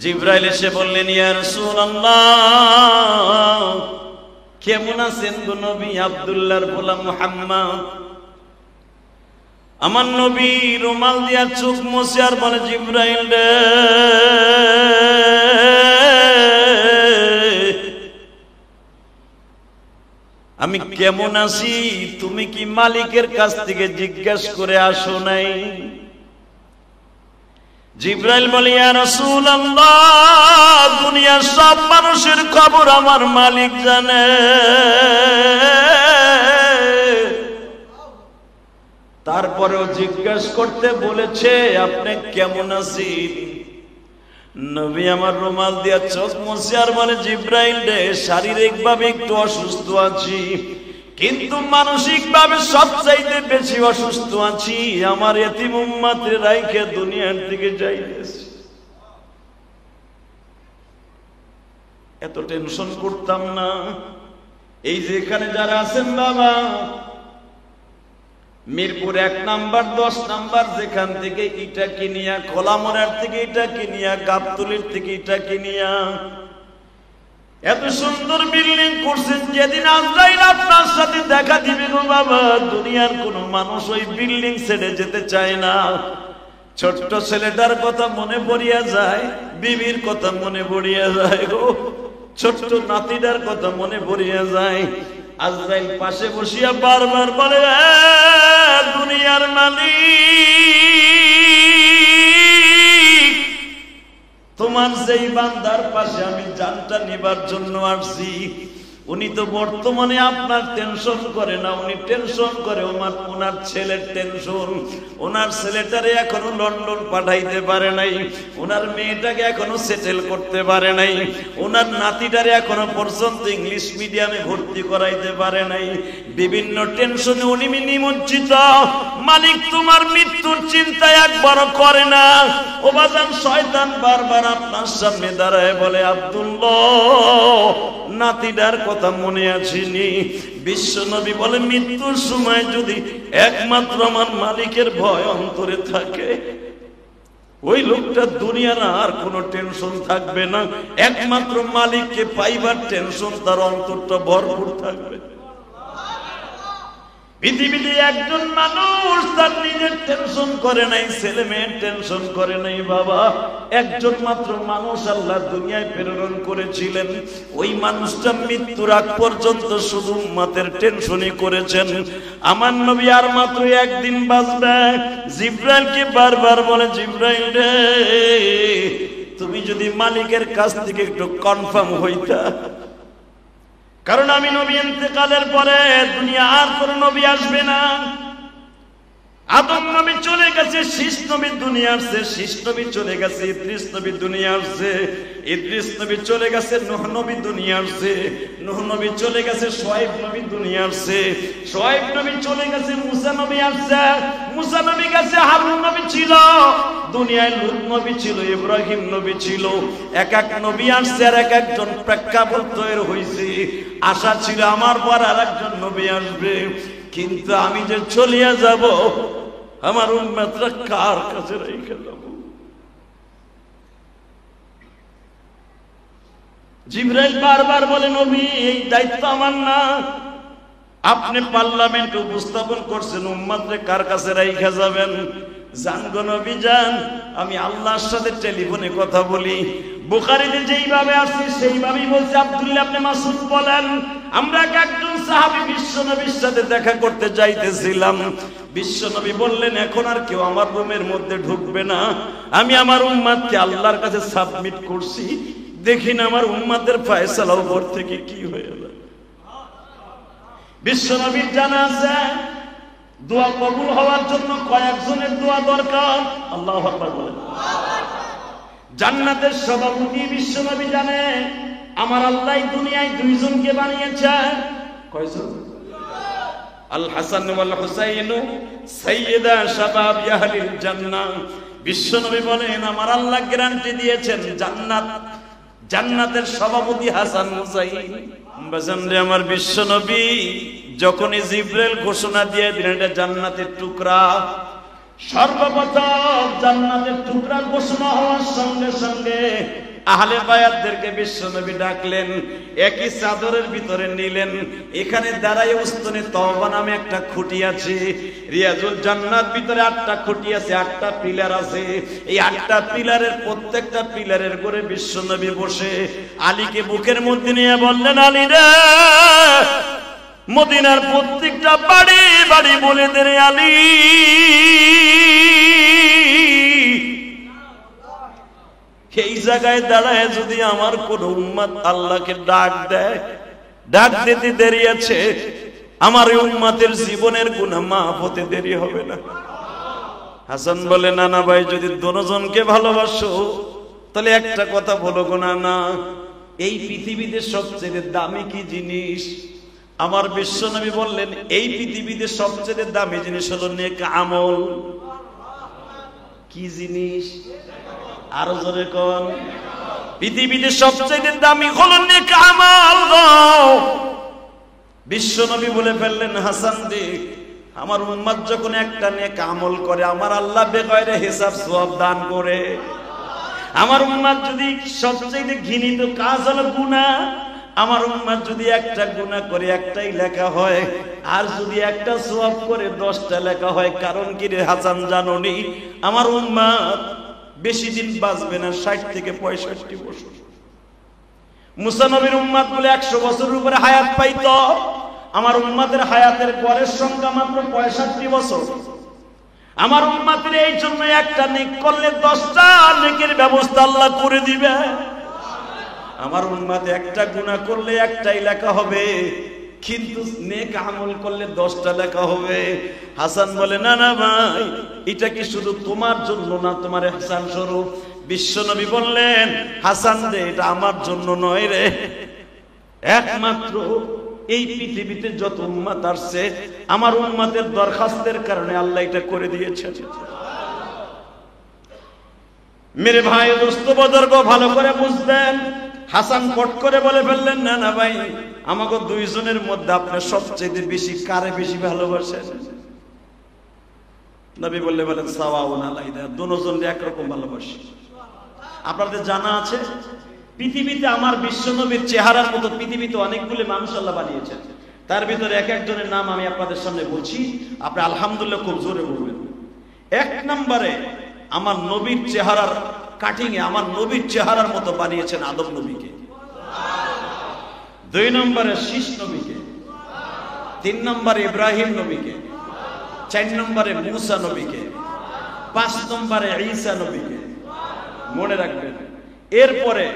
জিবরাইল এসে বললেন, ইয়া রাসূলুল্লাহ, কেমন আছেন গো নবী? আব্দুল্লাহর গোলাম মুহাম্মদ। আমার নবী রুমাল দিয়া চোখ মুছে আর বলে, জিবরাইল রে, আমি কেমন আছি তুমি কি মালিকের কাছ থেকে জিজ্ঞাসা করে আসো নাই? জিবরাইল বলে, ইয়া রাসূলুল্লাহ, দুনিয়ার সব মানুষের খবর আমার মালিক জানে, তারপরেও জিজ্ঞাসা করতে বলেছে আপনি কেমন আছেন? নবী আমার রুমাল দিয়া চোখ মুছে আর বলে, জিবরাইল রে, শারীরিক ভাবে একটু অসুস্থ আছি, কিন্তু মানসিক ভাবে সবচাইতে বেশি অসুস্থ আছি। আমার এতিম উম্মতের রাইখে দুনিয়ার দিকে যাইতেছি। এত টেনশন করতাম না। এই যে এখানে যারা আছেন বাবা, মিরপুর 1 নাম্বার 10 নাম্বার যেখান থেকে ইটা কিনিয়া, খোলামোড়ার থেকে ইটা কিনিয়া, গাবতলির থেকে ইটা কিনিয়া এত সুন্দর বিল্ডিং করছেন, যেদিন আজরাইল আপনার সাথে দেখা দিবে গো বাবা, দুনিয়ার কোন মানুষ ওই বিল্ডিং ছেড়ে যেতে চায় না। ছোট্ট ছেলেটার কথা মনে পড়িয়া যায়, বিবির কথা মনে পড়িয়া যায় গো, ছোট্ট নাতিটার কথা মনে পড়িয়া যায়। আজরাইল পাশে বসিয়া বারবার বলে, দুনিয়ার মালিক, তোমার যেই বান্দার পাশে আমি জানটা নিবার জন্য আসছি, উনি তো বর্তমানে আপনার টেনশন করে না, উনি টেনশন করে ওনার ছেলের টেনশন। ওনার ছেলেটারে এখনো লন্ডন পাঠাইতে পারে নাই, ওনার মেয়েটাকে এখনো সেটেল করতে পারে নাই, ওনার নাতিটারে এখনো পর্যন্ত ইংলিশ মিডিয়ামে ভর্তি করাইতে পারে নাই। বিভিন্ন টেনশনে উনি নিমজ্জিত। মালিক তোমার মৃত্যুর চিন্তা একবারও করে না। ও বাজান, শয়তান বারবার আপনার সামনে দাঁড়ায় বলে, আব্দুল্লাহ, নাতিটার কথা মনে আসেনি? বিশ্ব নবী বলে, মৃত্যুর সময় যদি একমাত্র আমার মালিকের ভয় অন্তরে থাকে, ওই লোকটা দুনিয়ার আর কোনো টেনশন থাকবে না। একমাত্র মালিককে পাইবার টেনশন তার অন্তরটা ভরপুর থাকবে। পৃথিবীতে একজন মানুষ তার নিজের টেনশন করে নাই, ছেলে মেয়ের টেনশন করে নাই বাবা। একজন মাত্র মানুষ আল্লাহ দুনিয়ায় প্রেরণ করেছিলেন, ওই মানুষটা মৃত্যুর আগ পর্যন্ত শুধু উম্মতের টেনশনই করেছেন। আমার নবী আর মাত্র একদিন বাঁচবে। জিবরাইলকে বারবার বলে, জিবরাইল রে, তুমি যদি মালিকের কাছ থেকে একটু কনফার্ম হইতা, কারণ আমি নবী ইন্তেকালের পরে দুনিয়া আর কোন নবী আসবে না। আদম নবী চলে গেছে, শীষ নবী দুনিয়া আসছে, শীষ নবী চলে গেছে, ইদ্রিস নবী দুনিয়া আসছে, ইদ্রিস নবী চলে গেছে, নূহ নবী দুনিয়া আসছে, নূহ নবী চলে গেছে, শুআয়ব নবী দুনিয়া আসছে, শুআয়ব নবী চলে গেছে, মুসা নবী আসছে, মুসা নবী গেছে, হারুন নবী ছিল দুনিয়ায়, লূত নবী ছিল, ইব্রাহিম নবী ছিল। এক এক নবী আসছে আর এক একজন প্রেক্ষাপট তৈরি হয়েছে। আশা ছিল আমার পর আর একজন নবী আসবে, কিন্তু আমি যে চলিয়া যাব, আমার উম্মতরা কার কাছে রেখে যাব? জিবরাইল বারবার বলে, নবী, এই দায়িত্ব আমার না। আপনি পার্লামেন্ট উপস্থাপন করছেন, উম্মতরে কার কাছে রেখে যাবেন? জান গো নবী যান, আমি আল্লাহর সাথে টেলিফোনে কথা বলি। বুখারীতে যেইভাবে আসছে সেইভাবেই বলছে। আব্দুল্লাহ ইবনে মাসউদ বলেন, আমরা একজন সাহাবী বিশ্বনবীর সাথে দেখা করতে যাইতেছিলাম। বিশ্বনবী বললেন, এখন আর কেউ আমার রুমের মধ্যে ঢুকবে না। আমি আমার উম্মতকে আল্লাহর কাছে সাবমিট করছি, দেখি না আমার উম্মতের ফয়সালা উপর থেকে কি হয়ে গেল। বিশ্বনবীর জানা আছে দোয়া কবুল হওয়ার জন্য কয়েকজনের দোয়া দরকার। আল্লাহু আকবার বলেন। জান্নাতের সভাপতি বিশ্বনবী জানে, আমার আল্লাহ দুনিয়ায় দুইজনকে বানিয়েছে। কয়জন? আল হাসান ওয়াল হুসাইন সাইয়্যিদা শাবাব আহলিল জান্নাহ। বিশ্বনবী বলেন, আমার আল্লাহ গ্যারান্টি দিয়েছেন জান্নাতের সভাপতি হাসান হুসাইন। বাজানরে আমার বিশ্বনবী যখনই জিবরাইল ঘোষণা দিয়ে দিলেন এটা জান্নাতের টুকরা, সর্বপ্রথম জান্নাতের টুকরা ঘোষণা হওয়ার সঙ্গে সঙ্গে আহলে বায়াতদেরকে বিশ্বনবী ডাকলেন, একই চাদরের ভিতরে নিলেন। এখানে দাঁড়ায় উস্তনে তওবা নামে একটা খুঁটি আছে, রিয়াজুল জান্নাত ভিতরে 8টা খুঁটি আছে, 8টা পিলার আছে। এই 8টা পিলারের প্রত্যেকটা পিলারের করে বিশ্বনবী বসে আলীকে বুকের মধ্যে নিয়ে বললেন, আলী রে, মদিনার প্রত্যেকটা বাড়ি বাড়ি বলে দে রে আলী, এই জায়গায় দাঁড়ায় যদি আমার কোন উম্মত আল্লাহকে ডাক দেয়, ডাক দিতে দেরি আছে, আমার এই উম্মতের জীবনের গুনাহ মাফ হতে দেরি হবে না। হাসান বলে, না না ভাই, যদি দুজনকে ভালোবাসো তাহলে একটা কথা বলো গো না, না, এই পৃথিবীতে সবচেয়ে দামি কি জিনিস? আমার বিশ্বনবী বললেন, এই পৃথিবীতে সবচেয়ে দামি জিনিস হলো নেক আমল। কি জিনিস? আরো জোরে কোন? পৃথিবীতে সবচেয়ে দামি হলো নেক আমল। বিশ্বনবী বলে ফেললেন, হাসান দেখ, আমার উম্মত যখন একটা নেক আমল করে, আমার আল্লাহ বেগয়রে হিসাব সওয়াব দান করে। আমার উম্মত যদি সবচেয়ে ঘৃণিত কাজ হলো গুনাহ, আমার উম্মত যদি একটা গুনাহ করে একটাই লেখা হয়, আর যদি একটা সওয়াব করে 10টা লেখা হয়। কারণ কি রে হাসান জানোনি? আমার উম্মত বেশি দিন বাঁচবে না, 60 থেকে 65 বছর। মুসা নবীর উম্মত বলে 100 বছরের উপরে হায়াত পাইতো, আমার উম্মতের হায়াতের গড়ের সংখ্যা মাত্র 65 বছর। আমার উম্মতের এই জন্য একটা নেক করলে 10টা নেকের ব্যবস্থা আল্লাহ করে দিবে। আমার উম্মত একটা গুনাহ করলে একটাই লেখা হবে, কিন্তু নেক আমল করলে 10টা লেখা হবে। হাসান বলে, না না ভাই, এটা কি শুধু তোমার জন্য না, তোমার ইহসান স্বরূপ? বিশ্বনবী বললেন, হাসান রে, এটা আমার জন্য নয় রে, একমাত্র এই পৃথিবীতে যত উম্মত আসছে, আমার উম্মতের দরখাস্তের কারণে আল্লাহ এটা করে দিয়েছেন। মেরে ভাই, দোস্ত বুজুর্গ, ভালো করে বুঝবেন। হাসান পট করে বলে ফেললেন, না না ভাই, আমাকে দুইজনের মধ্যে আপনি সবচেয়ে বেশি কারে বেশি ভালোবাসেন? নবী বললে বলেন, সাওয়াউন আলাইনা, দুজনকে একরকম ভালোবাসি। আপনাদের জানা আছে, পৃথিবীতে আমার বিশ্বনবীর চেহারার মতো পৃথিবীতে অনেকগুলো মানুষ আল্লাহ বানিয়েছেন। তার ভিতরে এক একজনের নাম আমি আপনাদের সামনে বলছি, আপনি আলহামদুলিল্লাহ খুব জোরে বলবেন। 1 নম্বরে আমার নবীর চেহারার কাটিং এ আমার নবীর চেহারার মতো বানিয়েছেন আদম নবীকে। 2 নম্বরে শীষ নবীকে, 3 নম্বরে ইব্রাহিম নবীকে, 4 নম্বরে মুসা নবীকে, 5 নম্বরে ঈসা নবীকে। মনে রাখবেন, এরপরে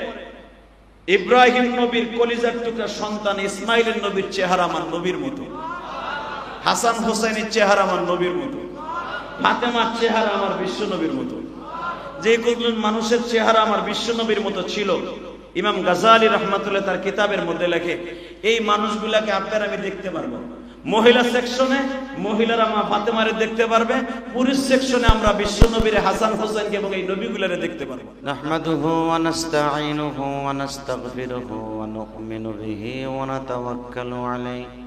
ইব্রাহিম নবীর কলিজার টুকরা সন্তান ইসমাইলের নবীর চেহারা আমার নবীর মতো, হাসান হোসেনের চেহারা আমার নবীর মতো, ফাতেমার চেহারা আমার বিশ্ব নবীর মতো। যে কোন মানুষের চেহারা আমার বিশ্ব নবীর মতো ছিল, ইমাম গাজালি রাহমাতুল্লাহ তার কিতাবের মধ্যে লেখে, এই মানুষগুলাকে আপনারা আমি দেখতে পারবো। মহিলা সেকশনে মহিলারা মা ফাতেমারে দেখতে পারবে, পুরুষ সেকশনে আমরা বিশ্ব নবীর হাসান হোসেনকে এবং এই নবীগুলোরে দেখতে পারবো। নাহমাদুহু ওয়া নাস্তাঈনুহু ওয়া নাস্তাগফিরুহু ওয়া নু'মিনু বিহি ওয়া নাতাওয়াক্কালু আলাইহি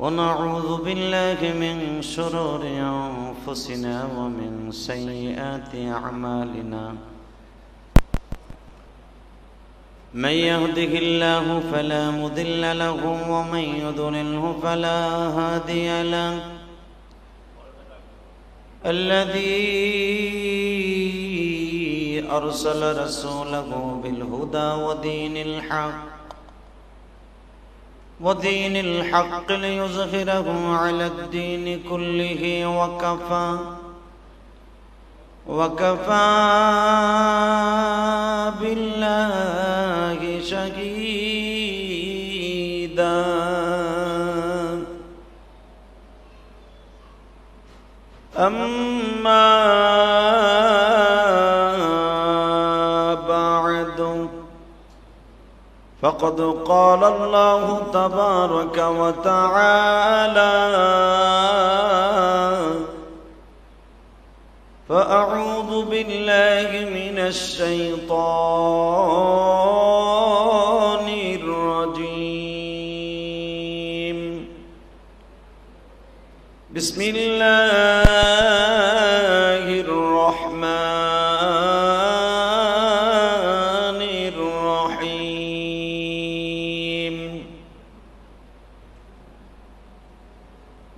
ওয়া নাউযু বিল্লাহি মিন শুরুরি আনফুসিনা ওয়া মিন সাইয়্যাতি আ'মালিনা। من يهده الله فلا مضل له ومن يضلله فلا هادي له. الذي أرسل رسوله بالهدى ودين الحق ليظهره على الدين كله وكفى بالله شهيدا. أما بعد فقد قال الله تبارك وتعالى: فأعوذ بالله من الشيطان الرجيم. بسم الله الرحمن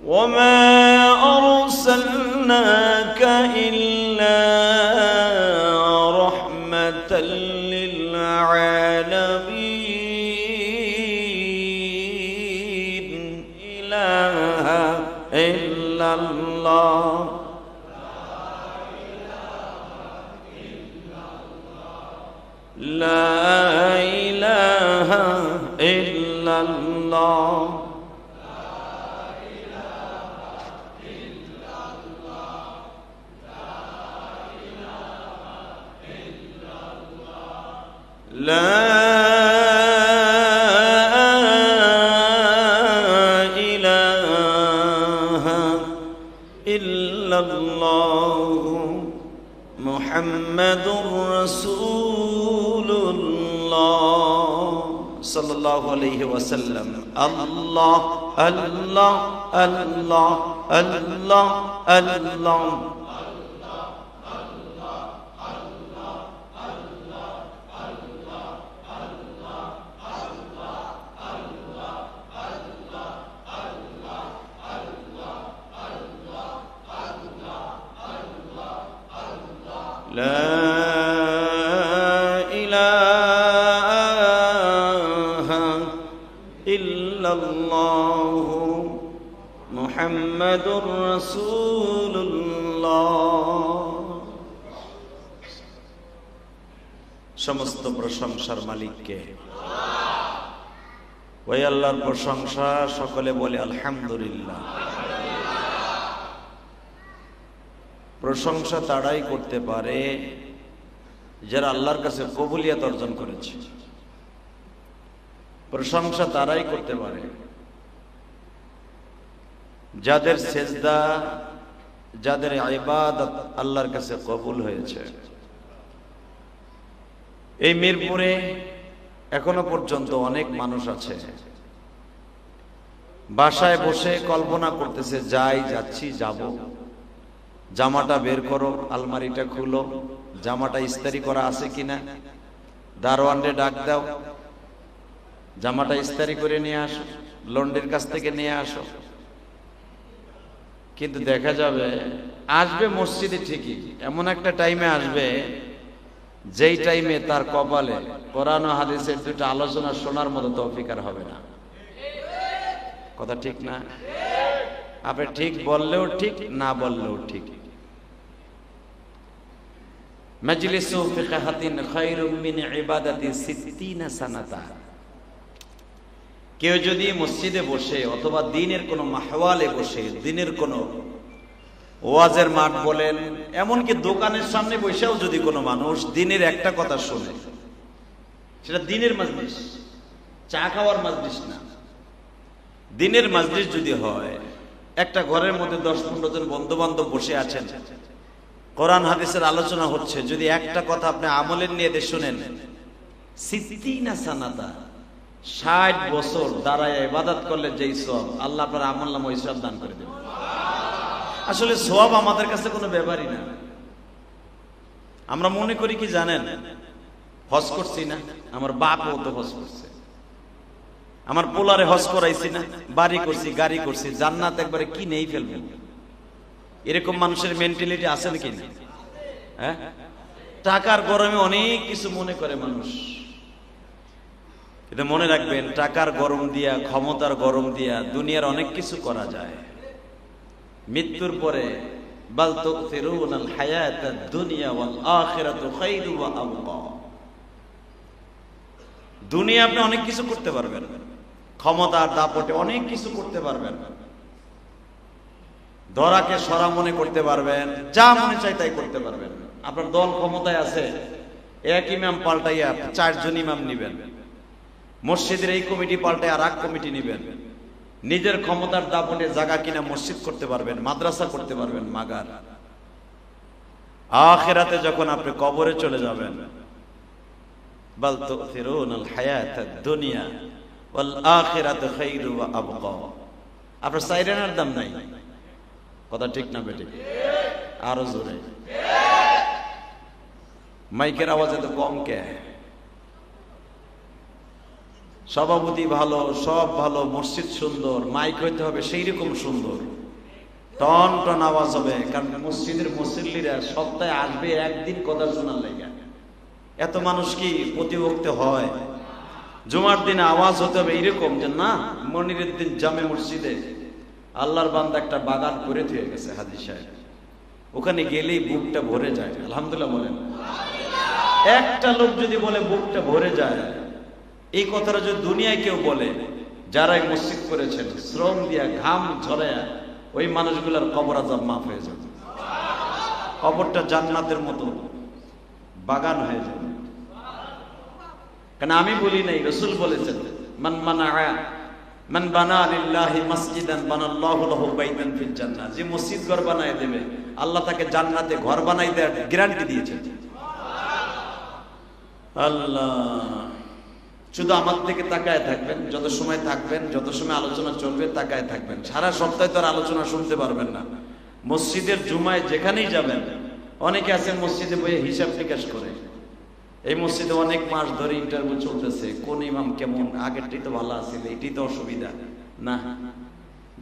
وما أرسلناك إلا رحمة للعالمين إله إلا الله لا إله إلا الله لا إله إلا الله محمد رسول الله صلى الله عليه وسلم الله الله الله الله الله لا إله إلا الله محمد رسول الله সমস্ত প্রশংসার মালিককে ওই আল্লাহর প্রশংসা সকলে বলে আলহামদুলিল্লাহ। প্রশংসা তারাই করতে পারে যারা আল্লাহর কাছে কবুলিয়ত অর্জন করেছে। প্রশংসা তারাই করতে পারে যাদের সেজদা, যাদের ইবাদত আল্লাহর কাছে কবুল হয়েছে। এই মিরপুরে এখনো পর্যন্ত অনেক মানুষ আছে বাসায় বসে কল্পনা করতেছে, যাই যাচ্ছি যাব, জামাটা বের করো, আলমারিটা খুলো, জামাটা ইস্ত্রি করা আছে কিনা, দারোয়ানরে ডাক দাও, জামাটা ইস্ত্রি করে নিয়ে আসো, লন্ড্রির কাছ থেকে নিয়ে আসো। কিন্তু দেখা যাবে আসবে মসজিদে ঠিকই, এমন একটা টাইমে আসবে যেই টাইমে তার কপালে কোরআন ও হাদিসের দুটো আলোচনা শোনার মতো তৌফিক আর হবে না। কথা ঠিক না? আপনি ঠিক বললেও ঠিক, না বললেও ঠিক। মাজলিসু ফিকহাতিন খায়রুম মিন ইবাদাতি 60 সানাতা। কেউ যদি মসজিদে বসে অথবা দ্বীনের কোনো মাহওয়ালে বসে, দ্বীনের কোনো ওয়াজের মাঠ বলেন, এমনকি দোকানের সামনে বসেও যদি কোনো মানুষ দ্বীনের একটা কথা শোনে, সেটা দ্বীনের মাজলিস, চা খাওয়ার মাজলিস না, দ্বীনের মাজলিস যদি হয়, একটা ঘরের মধ্যে 10-15 জন বন্ধু বান্ধব বসে আছেন, কোরআন হাদিসের আলোচনা হচ্ছে, যদি একটা কথা আপনি আমলের নিয়ে শুনেন, 60 সানাতা 60 বছর দাঁড়ায় ইবাদত করলে যেই সওয়াব, আল্লাহ আপনার আমল নামে ওই সওয়াব দান করে দেবেন। আসলে সওয়াব আমাদের কাছে কোনো ব্যাপারই না। আমরা মনে করি কি জানেন, হজ করছি না, আমার বাপও তো হজ করছে, আমার পোলারে হজ করাইছি না, বাড়ি করছি, গাড়ি করছি, জান্নাত একবারে কি নেই ফেলবো। এরকম মানুষের মেন্টালিটি আছে নাকি না? হ্যাঁ, টাকার গরমে অনেক কিছু মনে করে মানুষ। কিন্তু মনে রাখবেন, টাকার গরম দিয়া, ক্ষমতার গরম দিয়া দুনিয়ার অনেক কিছু করা যায়। মৃত্যুর পরে বাল তুসিরুনাল হায়াতাদ দুনিয়া ওয়াল আখিরাতু খায়রু ওয়া আবকা। দুনিয়া আপনি অনেক কিছু করতে পারবেন, ক্ষমতার দাপটে অনেক কিছু করতে পারবেন, ধরাকে সরা মনে করতে পারবেন, যা মনে চাই তাই করতে পারবেন। আপনার দল ক্ষমতায় আছে, এক ইমাম পাল্টাইয়া 4 জন ইমাম নিবেন, মসজিদের এই কমিটি পাল্টায় আর এক কমিটি নিবেন, নিজের ক্ষমতার দাপটে জায়গা কিনা মসজিদ করতে পারবেন, মাদ্রাসা করতে পারবেন, মাগার। আখিরাতে যখন আপনি কবরে চলে যাবেন, বাল তুসিরুনাল হায়াতাদ দুনিয়া ওয়াল আখিরাতু খায়রু ওয়া আবকা। আপনার সাইরেনার দাম নাই। কথা ঠিক না বেটি? আরো জোরে। মাইকের আওয়াজ এত কম কে? সভাপতি ভালো, সব ভালো, মসজিদ সুন্দর, মাইক হইতে হবে সেই রকম সুন্দর, টন টন আওয়াজ হবে। কারণ মসজিদের মুসল্লিরা সপ্তাহে আসবে একদিন কথা শোনার লাগে। এত মানুষ কি প্রতিবক্তে হয়? জুমার দিনে আওয়াজ হতে হবে এরকম যে না, মনিরের দিন জামে মসজিদে আল্লাহর বান্দা একটা বাগান করে দিয়ে গেছে হাজী সাহেব, ওখানে গেলেই বুকটা ভরে যায়। আলহামদুলিল্লাহ বলেন। একটা লোক যদি বলে বুকটা ভরে যায়, এই কথাটা যদি দুনিয়ায় কেউ বলে, যারা এই মসজিদ করেছেন শ্রম দিয়া ঘাম ঝরায়া, ওই মানুষগুলোর কবর আযাব মাফ হয়ে যাবে। কবরটা জান্নাতের মতো বাগান হয়ে যাবে। কারণ আমি বলি নাই, রাসূল বলেছেন মান বানা লিল্লাহি মাসজিদান বানাল্লাহু লাহু বাইতান ফিল জান্নাহ। যে মসজিদ ঘর বানায় দেবে, আল্লাহ তাকে জান্নাতে ঘর বানাই দেওয়ার গ্যারান্টি দিয়েছেন। আল্লাহ শুধু আমার দিকে তাকায় থাকবেন, যত সময় থাকবেন, যত সময় আলোচনা চলবে তাকায় থাকবেন। সারা সপ্তাহে তো আর আলোচনা শুনতে পারবেন না। মসজিদের জুমায় যেখানেই যাবেন, অনেকে আছেন মসজিদে বইয়ে হিসাব নিকাশ করে। এই মসজিদে অনেক মাস ধরে ইন্টারভিউ চলতেছে, কোন ইমাম কেমন, আগেরটাই তো ভালো আছে, এটাই তো অসুবিধা না।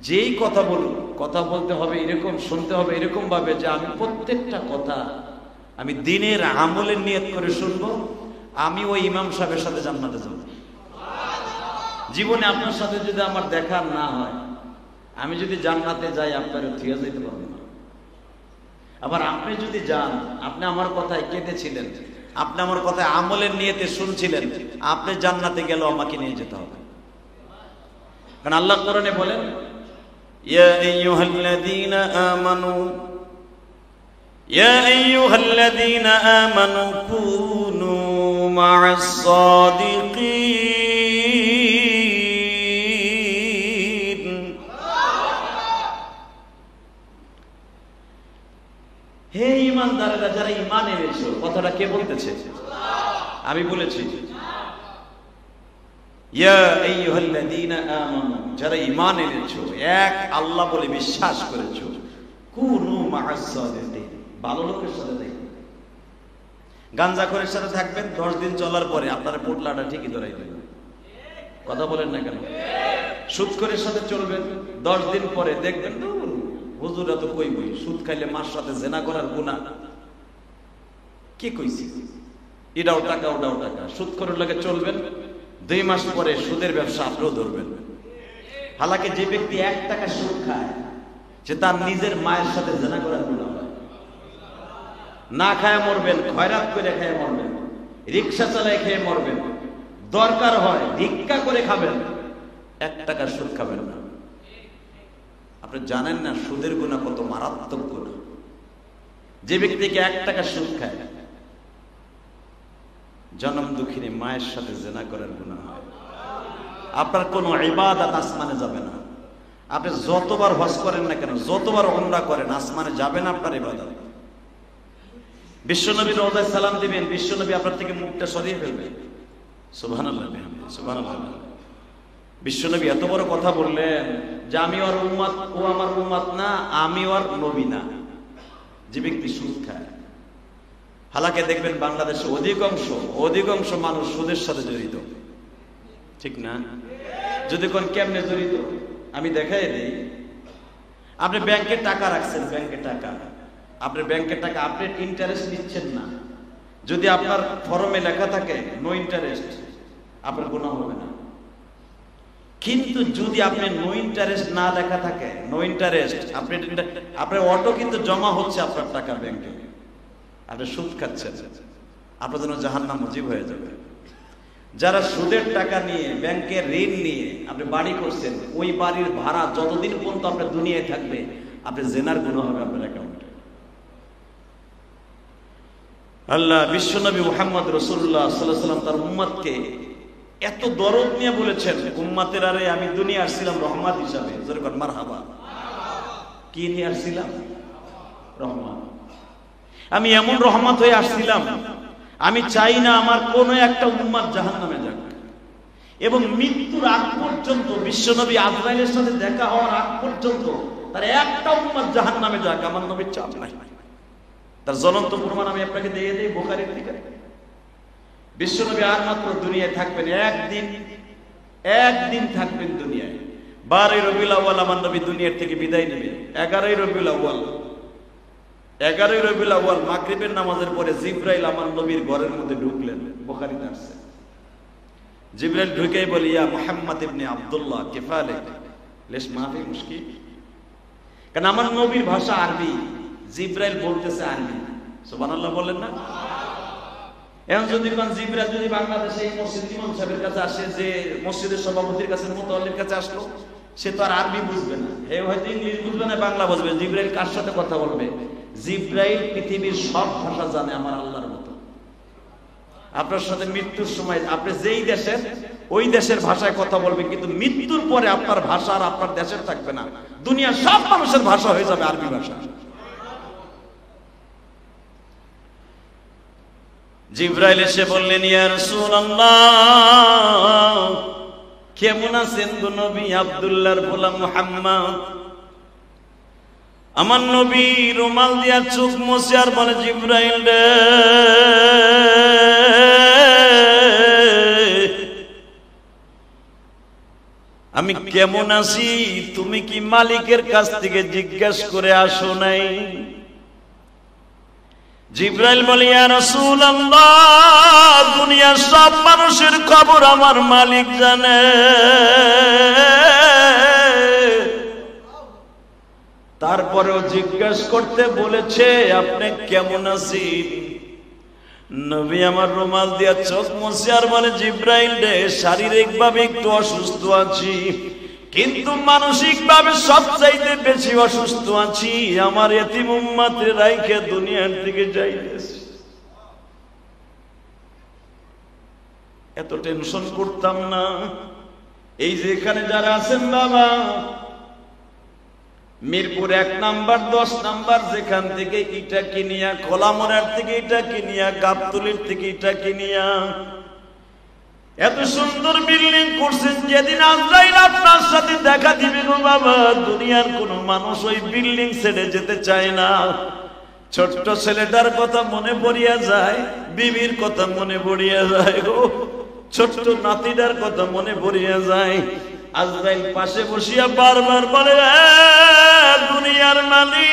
যেই কথা বলুন, কথা বলতে হবে এরকম, শুনতে হবে এরকম ভাবে যে আমি প্রত্যেকটা কথা আমি দিনের আমলের নিয়ত করে শুনবো। আমি ওই ইমাম সাহেবের সাথে জান্নাতে যাব। জীবনে আপনার সাথে যদি আমার দেখা না হয়, আমি যদি জান্নাতে যাই, আপনার থিয়া যেতে পারবেন না। আবার আপনি যদি যান, আপনি আমার কথায় কেঁদেছিলেন, আপনি আমার কথায় আমলের নিয়তে শুনছিলেন, আপনি জান্নাতে গেলেও আমাকে নিয়ে যেতে হবে। কারণ আল্লাহ কোরআনে বলেন, ইয়া আইয়ুহাল্লাযীনা আমানু ইয়া আইয়ুহাল্লাযীনা আমানু কুনু মা'আস সাদিকিন। হে ঈমানদারেরা, যারা ঈমান এনেছো। কথাটা কে বলতেছে? আমি বলেছি। ইয়া আইয়ুহাল্লাযীনা আমানু, যারা ঈমান এনেছো, এক আল্লাহ বলে বিশ্বাস করেছো, কুনু মা'আস সাদিকিন, ভালো লোকের সাথে থাকবেন। গাঞ্জাখোরের সাথে থাকবেন, 10 দিন চলার পরে আপনার পোটলাটা ঠিকই ধরাই দেবে। কথা বলেন না কেন? সুদখোরের সাথে চলবেন, 10 দিন পরে দেখবেন হুজুরা তো কইবই, সুদ খাইলে মার সাথে জেনা করার গুনাহ। কি কইছি? এটাও টাকা, ওটাও টাকা। সুদখোরের লাগে চলবেন, 2 মাস পরে সুদের ব্যবসা আপনিও ধরবেন। হালাকি যে ব্যক্তি 1 টাকা সুদ খায়, সে তার নিজের মায়ের সাথে জেনা করার গুনাহ হয়। না খায় মরবেন, খয়রাত করে খেয়ে মরবেন, রিকশা চালায় খেয়ে মরবেন, দরকার হয় ভিক্ষা করে খাবেন, 1 টাকার সুদ খাবেন না। আপনি জানেন না সুদের গুনাহ কত মারাত্মক গুনাহ। যে ব্যক্তিকে 1 টাকা সুদ খায়, জনম দুঃখিনী মায়ের সাথে জেনা করার গুনাহ হয়। আপনার কোনো ইবাদত আসমানে যাবে না। আপনি যতবার হজ করেন না কেন, যতবার উমরা করেন, আসমানে যাবে না আপনার ইবাদত। বিশ্বনবীর রওজায় সালাম দিবেন, বিশ্বনবী আপনার থেকে মুখটা সরিয়ে ফেলবে। সুবহানাল্লাহ, সুবহানাল্লাহ। বিশ্বনবী এত বড় কথা বললেন যে আমি ওর উম্মত, ও আমার উম্মত না, আমি ওর নবী না। যে ব্যক্তি সুদ খায়, হালাকে দেখবেন বাংলাদেশে অধিকাংশ মানুষ সুদের সাথে জড়িত, ঠিক না? যদি কোন কেমনে জড়িত আমি দেখাই দিই। আপনি ব্যাংকে টাকা রাখছেন, ব্যাংকে টাকা, আপনি ব্যাংকের টাকা আপনি ইন্টারেস্ট নিচ্ছেন না। যদি আপনার ফর্মে লেখা থাকে নো ইন্টারেস্ট, আপনার গুনাহ হবে না। কিন্তু যদি আপনি নো ইন্টারেস্ট না লেখা থাকে, নো ইন্টারেস্ট, আপনার অটো কিন্তু জমা হচ্ছে আপনার টাকা ব্যাংকে, আপনি সুদ খাচ্ছেন, আপনার জন্য জাহান্নাম ওয়াজিব হয়ে যাবে। যারা সুদের টাকা নিয়ে, ব্যাংকের ঋণ নিয়ে আপনি বাড়ি করছেন, ওই বাড়ির ভাড়া যতদিন পর্যন্ত আপনার দুনিয়ায় থাকবে, আপনি জেনার গুনাহ হবে আপনার অ্যাকাউন্টে। আল্লাহ বিশ্বনবী মুহাম্মদ রাসূলুল্লাহ সাল্লাল্লাহু আলাইহি ওয়াসাল্লাম তার উম্মতকে এত দরদ নিয়ে বলেছেন, উম্মতের আরে আমি দুনিয়া আসছিলাম রহমত হিসাবে। যেরকম মারহাবা, কি নিয়ে আসছিলাম? রহমত। আমি এমন রহমত হয়ে আসছিলাম, আমি চাই না আমার কোন একটা উম্মত জাহান্নামে যাক। এবং মৃত্যুর আগ পর্যন্ত, বিশ্বনবী আজরাইলের সাথে দেখা হওয়ার আগ পর্যন্ত তার একটা উম্মত জাহান্নামে যাক, আমার নবীর চাপ নাই। তার জ্বলন্ত প্রমাণ আমি আপনাকে দিয়ে দিই বুখারীর থেকে। বিশ্বনবী আর মাত্র দুনিয়ায় থাকবেন একদিন, একদিন থাকবেন দুনিয়ায়। 12 রবিউল আউয়াল আমার নবী দুনিয়ার থেকে বিদায় নেবে। 11 রবিউল আউয়াল মাগরিবের নামাজের পরে জিবরাইল আমার নবীর ঘরের মধ্যে ঢুকলেন। বুখারীতে আছে, জিবরাইল ঢুকেই বলে, ইয়া মুহাম্মদ ইবনে আব্দুল্লাহ কিফা আলাইক, লেশ মাফি মুশকিল। কারণ আমার নবীর ভাষা আরবি, জিবরাইল বলতেছে আরবি। সুবহানাল্লাহ বলেন না? এখন যদি কোন জিবরাইল যদি বাংলাদেশে এই মসজিদ ইমাম সাহেবের কাছে আসে, যে মসজিদের সভাপতির কাছে, মুতাওয়াল্লির কাছে আসলো, সে তো আর আরবি বুঝবে না, হে হয়তো ইংলিশ বুঝবে না, বাংলা বুঝবে। জিবরাইল কার সাথে কথা বলবে? জিবরাইল পৃথিবীর সব ভাষা জানে আমার আল্লাহর মতো। আপনার সাথে মৃত্যুর সময় আপনি যেই দেশের, ওই দেশের ভাষায় কথা বলবে, কিন্তু মৃত্যুর পরে আপনার ভাষা আর আপনার দেশের থাকবে না, দুনিয়ার সব মানুষের ভাষা হয়ে যাবে আরবি ভাষা। জিবরাইল এসে বললেন, ইয়া রাসূলুল্লাহ, কেমন আছেন গো নবী? আব্দুল্লাহর গোলাম মুহাম্মদ। আমার নবী রুমাল দিয়া চোখ মুছে আর বলে, জিবরাইল রে, আমি কেমন আছি তুমি কি মালিকের কাছ থেকে জিজ্ঞাসা করে আসো নাই? জিবরাইল বলে, ইয়া রাসূলুল্লাহ, দুনিয়ার সব মানুষের খবর আমার মালিক জানে, তারপরেও জিজ্ঞাসা করতে বলেছে আপনি কেমন আছেন? নবী আমার রুমাল দিয়া চোখ মুছে আর বলে, জিবরাইল রে, শারীরিক ভাবে একটু অসুস্থ আছি, কিন্তু মানসিক ভাবে সবচাইতে বেশি অসুস্থ আছি। আমার এতিম উম্মতের রাইখে দুনিয়ার দিকে যাইতেছি। এত টেনশন করতাম না। এই যে এখানে যারা আছেন বাবা, মিরপুর 1 নাম্বার 10 নাম্বার যেখান থেকে ইটা কিনিয়া, খোলামোড়ার থেকে ইটা কিনিয়া, গাবতলির থেকে ইটা কিনিয়া এত সুন্দর বিল্ডিং করছেন, যেদিন আজরাইল আপনার সাথে দেখা দিবে গো বাবা, দুনিয়ার কোন মানুষ ওই বিল্ডিং ছেড়ে যেতে চায় না। ছোট্ট ছেলেটার কথা মনে পড়িয়া যায়, বিবির কথা মনে পড়িয়া যায় গো, ছোট্ট নাতিটার কথা মনে পড়িয়া যায়। আজরাইল পাশে বসিয়া বারবার বলে, দুনিয়ার মালিক,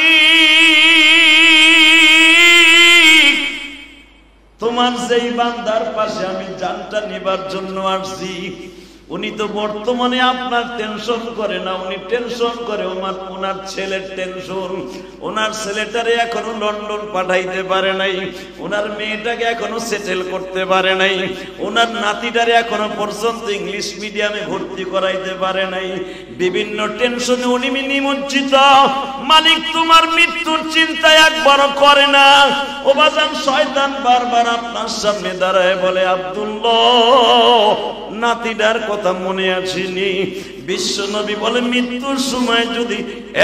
তোমার যেই বান্দার পাশে আমি জানটা নিবার জন্য আসছি, উনি তো বর্তমানে আপনার টেনশন করে না, উনি টেনশন করে ওনার ছেলের টেনশন। ওনার ছেলেটারে এখনো লন্ডন পাঠাইতে পারে নাই, ওনার মেয়েটাকে এখনো সেটেল করতে পারে নাই, ওনার নাতিটারে এখনো পর্যন্ত ইংলিশ মিডিয়ামে ভর্তি করাইতে পারে নাই। বিভিন্ন টেনশনে উনি নিমজ্জিত। মালিক তোমার মৃত্যুর চিন্তা একবারও করে না। ও বাজান, শয়তান বারবার আপনার সামনে দাঁড়ায় বলে, আব্দুল্লাহ, নাতিটার কথা মনে আসেনি? বিশ্ব নবী বলে, মৃত্যুর সময় যদি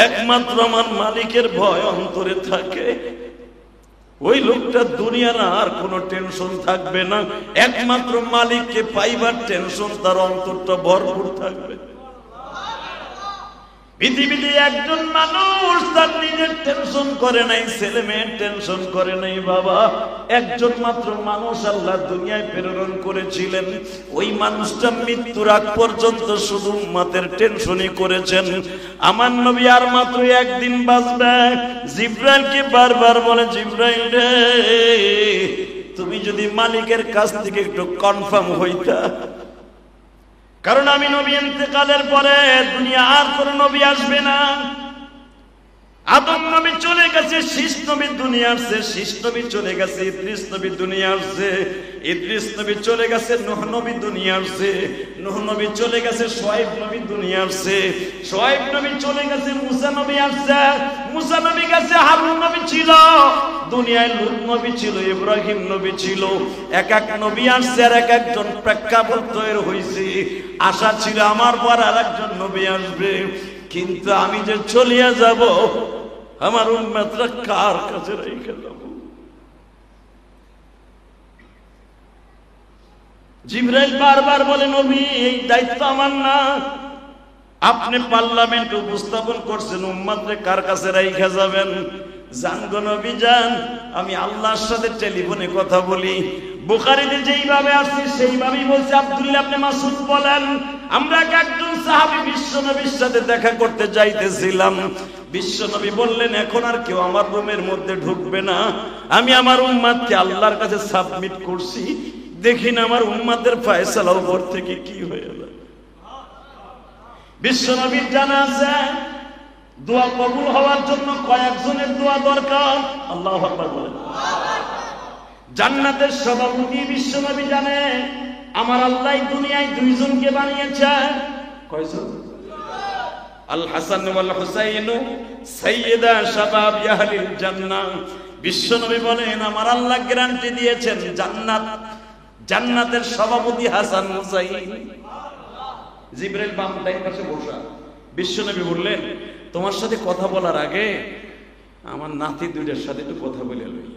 একমাত্র আমার মালিকের ভয় অন্তরে থাকে, ওই লোকটা দুনিয়ার আর কোনো টেনশন থাকবে না, একমাত্র মালিককে পাইবার টেনশন তার অন্তরটা ভরপুর থাকবে। পৃথিবীতে একজন মানুষ তার নিজের টেনশন করে নাই, ছেলে মেয়ের টেনশন করে নাই বাবা। একজন মাত্র মানুষ আল্লাহ দুনিয়ায় প্রেরণ করেছিলেন, ওই মানুষটা মৃত্যুর আগ পর্যন্ত শুধু উম্মতের টেনশনই করেছেন। আমার নবী আর মাত্র একদিন বাঁচবে। জিবরাইলকে বারবার বলে, জিবরাইল রে, তুমি যদি মালিকের কাছ থেকে একটু কনফার্ম হইতা, কারণ আমি নবী ইন্তেকালের পরে দুনিয়া আর কোন নবী আসবে না। আদম নবী চলে গেছে, শীষ নবী দুনিয়া আসছে, শীষ নবী চলে গেছে, ইদ্রিস নবী দুনিয়া আসছে, ইদ্রিস নবী চলে গেছে, নূহ নবী দুনিয়া আসছে, নূহ নবী চলে গেছে, শুআয়ব নবী দুনিয়া আসছে, শুআয়ব নবী চলে গেছে, মুসা নবী আসছে, মুসা নবী গেছে, হারুন নবী ছিল দুনিয়ায়, লূত নবী ছিল, ইব্রাহিম নবী ছিল। এক এক নবী আসছে আর এক একজন প্রেক্ষাপট তৈরি হয়েছে। আশা ছিল আমার পর আর একজন নবী আসবে, কিন্তু আমি যে চলিয়া যাব, আমার উম্মতরা কার কাছে রেখে যাব? জিবরাইল বারবার বলে, নবী, এই দায়িত্ব আমার না। আপনি পার্লামেন্ট উপস্থাপন করছেন, উম্মতরে কার কাছে রেখে যাবেন? জান গো নবী যান, আমি আল্লাহর সাথে টেলিফোনে কথা বলি, বুখারীতে যেইভাবে আসছে সেইভাবেই বলছে। আব্দুল্লাহ ইবনে মাসউদ বলেন, আমরা একজন সাহাবী বিশ্বনবীর সাথে দেখা করতে যাইতেছিলাম। বিশ্বনবী বললেন, এখন আর কেউ আমার রুমের মধ্যে ঢুকবে না। আমি আমার উম্মতকে আল্লাহর কাছে সাবমিট করছি, দেখি না আমার উম্মতের ফয়সালা উপর থেকে কি হয়ে গেল। বিশ্বনবীর জানা আছে দোয়া কবুল হওয়ার জন্য কয়েকজনের দোয়া দরকার। আল্লাহু আকবার বলেন। জান্নাতের সভাপতি বিশ্বনবী জানে, আমার আল্লাহ দুনিয়ায় দুইজনকে বানিয়েছে। কয়জন? আল হাসান ওয়াল হুসাইন সাইয়্যিদা শাবাব আহলিল জান্নাহ। বিশ্বনবী বলেন, আমার আল্লাহ গ্যারান্টি দিয়েছেন জান্নাতের সভাপতি হাসান হুসাইন। জিবরাইল বাম ডাইন পাশে বসা। বিশ্বনবী বললেন, তোমার সাথে কথা বলার আগে আমার নাতি দুইটার সাথে একটু কথা বলে লই।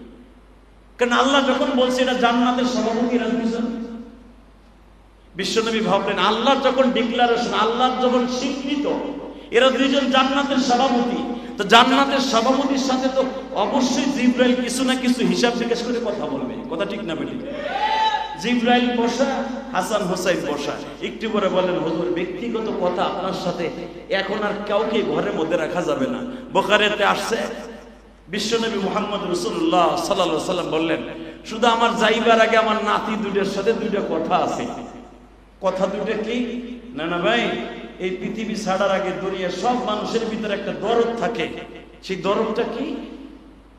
কারণ আল্লাহ যখন বলছে এটা জান্নাতের সভাপতি এরা দুইজন, বিশ্বনবী ভাবলেন আল্লাহ যখন ডিক্লারেশন, আল্লাহ যখন স্বীকৃত এরা দুইজন জান্নাতের সভাপতি, তো জান্নাতের সভাপতির সাথে তো অবশ্যই জিবরাইল কিছু না কিছু হিসাব জিজ্ঞেস করে কথা বলবে। কথা ঠিক না বেঠিক? জিবরাইল বসা, হাসান হুসাইন বসা। একটু পরে বলেন, হুজুর ব্যক্তিগত কথা আপনার সাথে এখন আর কাউকে ঘরের মধ্যে রাখা যাবে না। বুখারীতে আসছে, বিশ্বনবী মুহাম্মদ রাসূলুল্লাহ সাল্লাল্লাহু আলাইহি ওয়াসাল্লাম বললেন, শুধু আমার যাইবার আগে আমার নাতি দুইটার সাথে দুইটা কথা আছে। কথা দুইটা কি? না না ভাই, এই পৃথিবী ছাড়ার আগে দুনিয়ার সব মানুষের ভিতরে একটা দরদ থাকে। সেই দরদটা কি?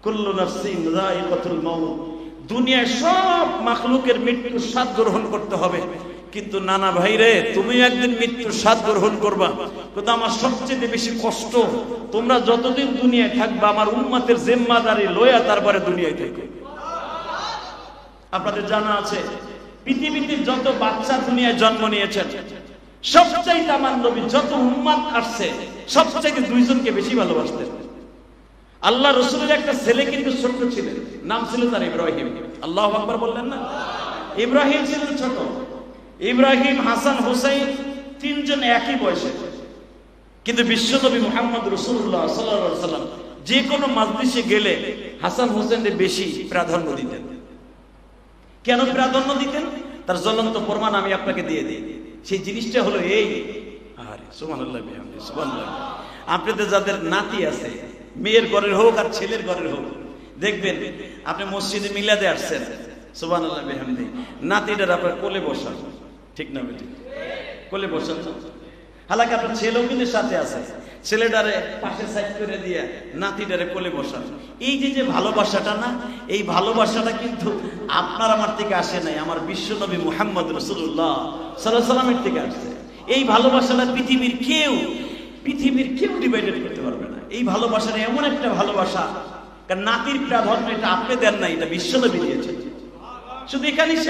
কুল্লু নাফসিন যায়িকাতুল মাউত। দুনিয়ায় সব মাখলুকের মৃত্যুর স্বাদ গ্রহণ করতে হবে, কিন্তু নানা ভাই রে, তুমি একদিন মৃত্যুর স্বাদ গ্রহণ করবা। কিন্তু আমার সবচেয়ে বেশি কষ্ট, তোমরা যতদিন দুনিয়ায় থাকবা আমার উম্মতের জিম্মাদারি লয়া তারপরে দুনিয়ায় থাকবে। আপনাদের জানা আছে পৃথিবীতে যত বাচ্চা দুনিয়ায় জন্ম নিয়েছেন, সবচাইতে আমার নবী যত উম্মত আসছে সবচাইতে দুইজনকে বেশি ভালোবাসতেন। আল্লাহ রাসূলের একটা ছেলে কিন্তু ছোট ছিলেন, নাম ছিল তার ইব্রাহিম। আল্লাহু আকবার বললেন না? ইব্রাহিম ছিলেন ছোট। ইব্রাহিম, হাসান, হুসাইন তিনজন একই বয়সে, কিন্তু বিশ্বনবী মুহাম্মদ রাসূলুল্লাহ সাল্লাল্লাহু আলাইহি ওয়াসাল্লাম যে কোনো মাজলিসে গেলে হাসান হুসাইনকে বেশি প্রাধান্য দিতেন। কেন প্রাধান্য দিতেন? তার জ্বলন্ত প্রমাণ আমি আপনাকে দিয়ে দিই। সেই জিনিসটা হলো এই, আরে সুবহানাল্লাহ বিহামদি সুবহানাল্লাহ। আপনাদের যাদের নাতি আছে, মেয়ের ঘরের হোক আর ছেলের ঘরের হোক, দেখবেন আপনি মসজিদে মিলাদে আসছেন, সুবহানাল্লাহ বিহামদি, নাতিটার আপনার কোলে বসান, ঠিক না বেটি? কোলে বসান। হালাকি আপনার ছেলেও কিন্তু সাথে আছে, ছেলেটারে পাশে সাইড করে দিয়ে নাতিটারে কোলে বসান। এই যে ভালোবাসাটা না, এই ভালোবাসাটা কিন্তু আপনার আমার থেকে আসে নাই, আমার বিশ্বনবী মুহাম্মদ রাসূলুল্লাহ সাল্লাল্লাহু আলাইহি ওয়াসাল্লামের থেকে আসছে। এই ভালোবাসাটা পৃথিবীর কেউ ডিভাইডেড করতে পারবে না। এই ভালোবাসাটা এমন একটা ভালোবাসা, কারণ নাতির প্রাধান্য এটা আপনি দেন না, এটা বিশ্বনবী দিয়েছেন। শুধু এখানেই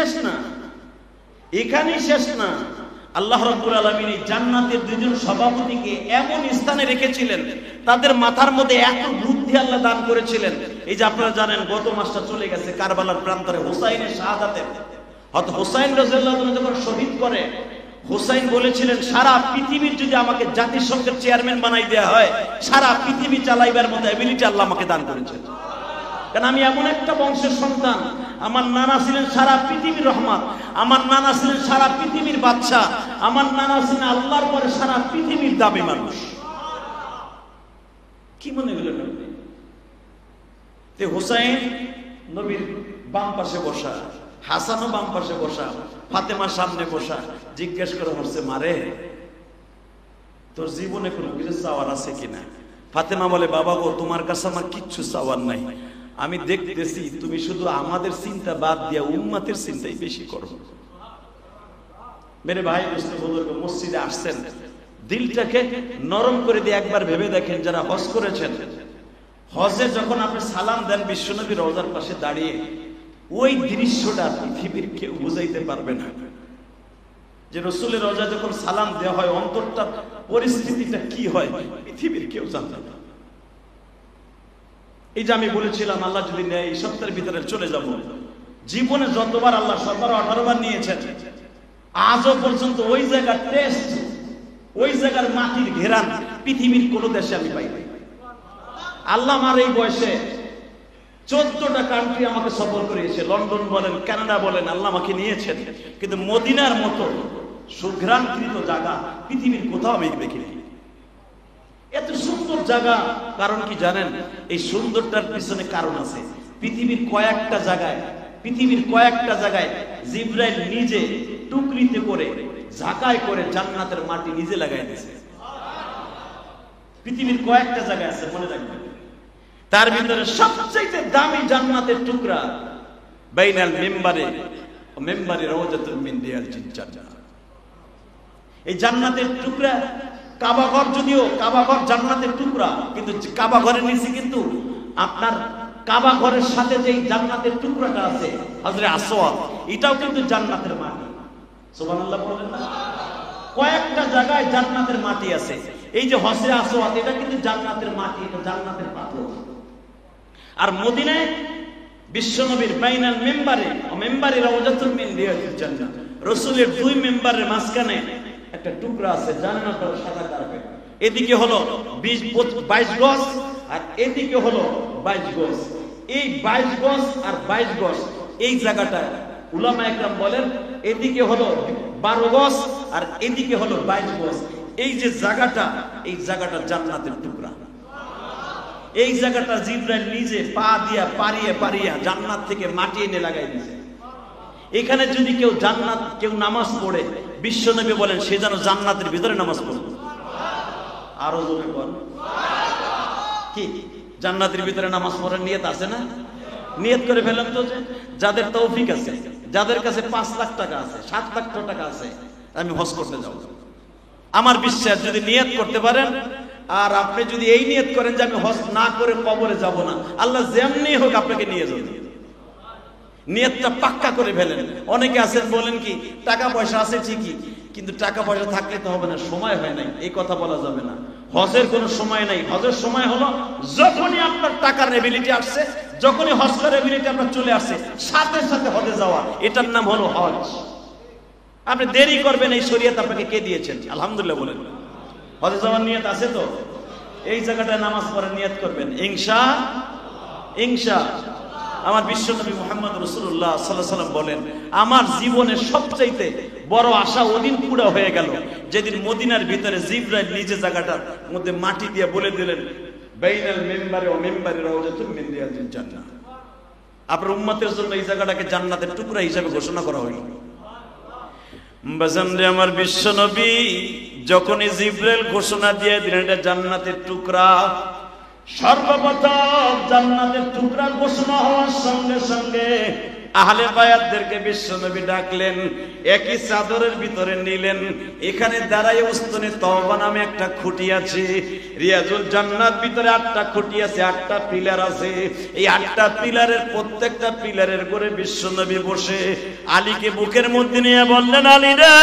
শেষ না, আল্লাহ রাব্বুল আলামিন এই জান্নাতের দুইজন সভাপতিকে এমন স্থানে রেখেছিলেন, তাদের মাথার মধ্যে এত বুদ্ধি আল্লাহ দান করেছিলেন। এই যে আপনারা জানেন গত মাসটা চলে গেছে কারবালার প্রান্তরে হুসাইনের শাহাদাতে, হযরত হুসাইন রাদিয়াল্লাহু আনহু যখন শহীদ করে, হুসাইন বলেছিলেন সারা পৃথিবীর যদি আমাকে জাতিসংঘের চেয়ারম্যান বানাই দেওয়া হয়, সারা পৃথিবী চালাইবার মতো এবিলিটি আল্লাহ আমাকে দান করেছেন। কারণ আমি এমন একটা বংশের সন্তান, আমার নানা ছিলেন সারা পৃথিবীর রহমত, আমার নানা ছিলেন সারা পৃথিবীর বাদশা, আমার নানা ছিলেন আল্লাহর পরে সারা পৃথিবীর দামি মানুষ। কি মনে হলো হুসাইন নবীর বাম পাশে বসা, হাসানও বাম পাশে বসা, ফাতেমার সামনে বসা। জিজ্ঞেস করে হচ্ছে, মারে তোর জীবনে কোনো কিছু চাওয়ার আছে কিনা? ফাতেমা বলে, বাবা গো, তোমার কাছে আমার কিচ্ছু চাওয়ার নাই, আমি দেখতেছি তুমি শুধু আমাদের চিন্তা বাদ দিয়া উম্মতের চিন্তাই বেশি করো। মেরে ভাই বুজুর্গ, মসজিদে আসছেন, দিলটাকে নরম করে দিয়ে একবার ভেবে দেখেন, যারা হজ করেছেন, হজে যখন আপনি সালাম দেন বিশ্বনবীর রওজার পাশে দাঁড়িয়ে, ওই দৃশ্যটা পৃথিবীর কেউ বুঝাইতে পারবে না। যে রাসূলের রওজা যখন সালাম দেওয়া হয়, অন্তরটা পরিস্থিতিটা কি হয় পৃথিবীর কেউ জানতে না। এই যে আমি বলেছিলাম, আল্লাহ যদি নেয় এই সপ্তাহের ভিতরে চলে যাব, জীবনে যতবার আল্লাহ 17-18 বার নিয়েছেন, আজও পর্যন্ত ওই জায়গার টেস্ট, ওই জায়গার মাটির ঘেরান পৃথিবীর কোন দেশে আমি পাই নাই। আল্লাহ আমার এই বয়সে 14টা কান্ট্রি আমাকে সফর করিয়েছে, লন্ডন বলেন, কানাডা বলেন, আল্লাহ আমাকে নিয়েছেন, কিন্তু মদিনার মতো সুঘ্রাণকৃত জায়গা পৃথিবীর কোথাও আমি দেখিনি। এত সুন্দর জায়গা, কারণ কি জানেন? এই সুন্দরটার পিছনে কারণ আছে। পৃথিবীর কয়েকটা জায়গায় জিবরাইল নিজে টুকরিতে করে ঝাঁকায় করে জান্নাতের মাটি নিজে লাগাই দিয়েছে। পৃথিবীর কয়েকটা জায়গায় আছে, মনে রাখবেন। তার ভিতরে সবচেয়ে দামি জান্নাতের টুকরা বাইনাল মেম্বারে রওজাতুল মিন রিয়াজিল জান্নাহ। এই জান্নাতের টুকরা কাবাঘর, যদিও কাবাঘর জান্নাতের টুকরা, কিন্তু কাবাঘরের নিচে কিন্তু আপনার কাবাঘরের সাথে যে জান্নাতের টুকরাটা আছে হযরত আসওয়াদ, এটাও কিন্তু জান্নাতের মাটি। সুবহানাল্লাহ বলেন না? কয়েকটা জায়গায় জান্নাতের মাটি আছে। এই যে হজরে আসওয়াদ, এটা কিন্তু জান্নাতের মাটি, এটা জান্নাতের পাথর। আর মদিনায় বিশ্বনবীর বাইনাল মেম্বারে রওজাতুল মিন রিয়াজিল জান্নাহ, রাসূলের 2 মেম্বারের মাঝখানে একটা টুকরা আছে, জানেন আপনারা, সাদা কার্পেট। এদিকে হলো 22 গজ আর এদিকে হলো 22 গজ। এই 22 গজ আর 22 গজ এই জায়গাটা উলামা একরাম বলেন এদিকে হলো 12 গজ আর এদিকে হলো 22 গজ। এই যে জায়গাটা, এই জায়গাটা জান্নাতের টুকরা। এই জায়গাটা জিবরাইল নিজে পা দিয়া পারিয়া জান্নাত থেকে মাটি এনে লাগাই দিয়েছে। এখানে যদি কেউ নামাজ পড়ে, বিশ্বনবী বলেন সে যেন জান্নাতের ভিতরে নামাজ পড়ে। আরো জোরে বল। কি জান্নাতের ভিতরে নামাজ পড়ার নিয়ত আছে না? নিয়ত করে ফেলেন তো, যাদের তৌফিক আছে, যাদের কাছে 5 লাখ টাকা আছে, 7 লাখ টাকা আছে, আমি হজ করতে যাব। আমার বিশ্বাস যদি নিয়ত করতে পারেন, আর আপনি যদি এই নিয়ত করেন যে আমি হজ না করে কবরে যাব না, আল্লাহ যেমনি হোক আপনাকে নিয়ে যাবেন। নিয়তটা পাক্কা করে ফেলেন। অনেকে আছেন বলেন কি টাকা পয়সা আছে ঠিকই, কিন্তু টাকা পয়সা থাকলে তো হবে না, সময় হয় নাই, এই কথা বলা যাবে না। হজের কোনো সময় নাই। হজের সময় হলো যখনই আপনার টাকার এবিলিটি আসছে, যখনই হজ করার এবিলিটি আপনার চলে আসছে, সাথে সাথে হজে যাওয়া, এটার নাম হলো হজ। আপনি দেরি করবেন, এই শরীয়ত আপনাকে কে দিয়েছেন? আলহামদুলিল্লাহ বলেন। হজে যাওয়ার নিয়ত আছে তো? এই জায়গাটায় নামাজ পড়ার নিয়ত করবেন, ইনশা। আমার বিশ্বনবী মুহাম্মদ রাসূলুল্লাহ সাল্লাল্লাহু আলাইহি ওয়াসাল্লাম বলেন, আমার জীবনের সবচাইতে বড় আশা ওদিন পুরো হয়ে গেল যেদিন মদিনার ভিতরে জিবরাইল নিজে জায়গাটার মধ্যে মাটি দিয়ে বলে দিলেন, বাইনাল মেম্বারে রওজাতুল মিন রিয়াজিল জান্নাহ। আপনার উম্মতের জন্য এই জায়গাটাকে জান্নাতের টুকরা হিসেবে ঘোষণা করা হলো। বাজানরে, আমার বিশ্বনবী যখনই জিবরাইল ঘোষণা দিয়ে দিলেন এটা জান্নাতের টুকরা, সর্বপ্রথম জান্নাতের টুকরা ঘোষণা হওয়ার সঙ্গে সঙ্গে আহলে বায়াতদেরকে বিশ্বনবী ডাকলেন, একই চাদরের ভিতরে নিলেন। এখানে দাঁড়ায় উস্তুনে তওবা নামে একটা খুঁটি আছে। রিয়াজুল জান্নাত ভিতরে 8টা খুঁটি আছে, 8টা পিলার আছে। এই 8টা পিলারের প্রত্যেকটা পিলারের করে বিশ্বনবী বসে আলীকে বুকের মধ্যে নিয়ে বললেন, আলী রে,